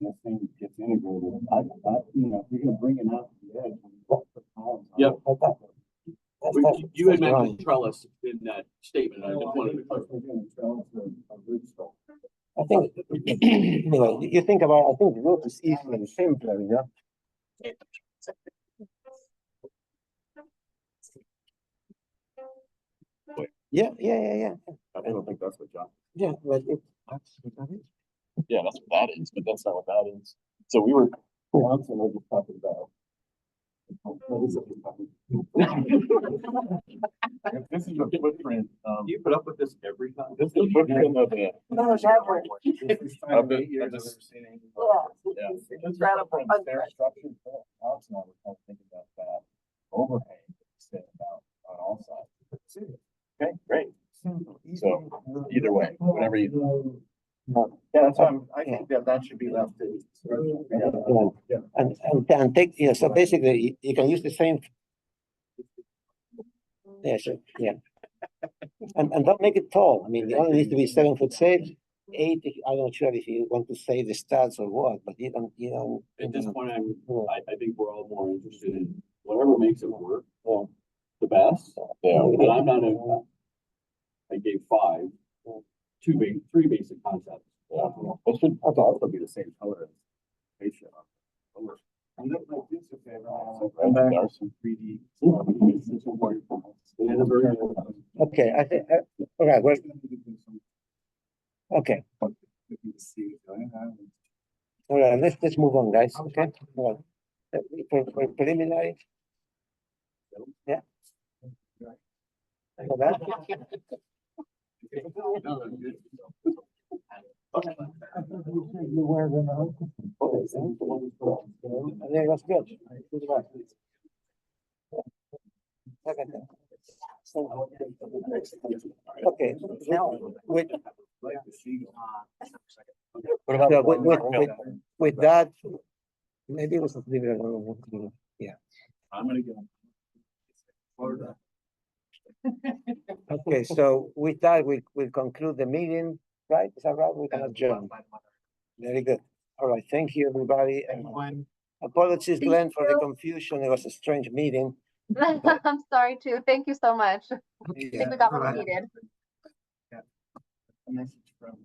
this thing gets integrated, you know, if you're gonna bring it out to the edge. Yep. That's You had mentioned trellis in that statement. I just wanted to clarify. I think, anyway, you think about, I think the roof is easily simpler, you know? Yeah. I don't think that's what John. Yeah, but Yeah, that's what that is, but that's not what that is. So we were. Once and we're just talking about. This is the footprint. You put up with this every time? This is the footprint of the. No, never. It's time of 8 years I've ever seen anything like this. It's Just incredible. from stair structure, Alex and I were kind of thinking about that overhang, sitting out on all sides. Okay, great. So either way, whatever you. Yeah, that's why I think that should be left to. and take, yeah, so basically you can use the same. Yeah, sure, yeah. And don't make it tall. I mean, it only needs to be 7'6". eight, I'm not sure if you want to say the stats or what, but you don't. At this point, Yeah. I think we're all more interested in whatever makes it work Yeah. the best. Yeah. And I'm not I gave five, three basic concepts. Yeah. It should also be the same color as fascia. And there are some 3D. Okay, I think, all right, well, okay, all right, let's move on, guys, okay? All right. For preliminary. Yeah. For that? You were gonna. Yeah, that's good. Okay, now, with that, maybe we should leave it alone. Yeah. I'm gonna get. Okay, so with that, we'll conclude the meeting, right? Is that right? We can adjourn. Very good. All right, thank you, everybody. And apologies, Glenn, for the confusion. It was a strange meeting. I'm sorry too. Thank you so much. I think we got what we needed. A message from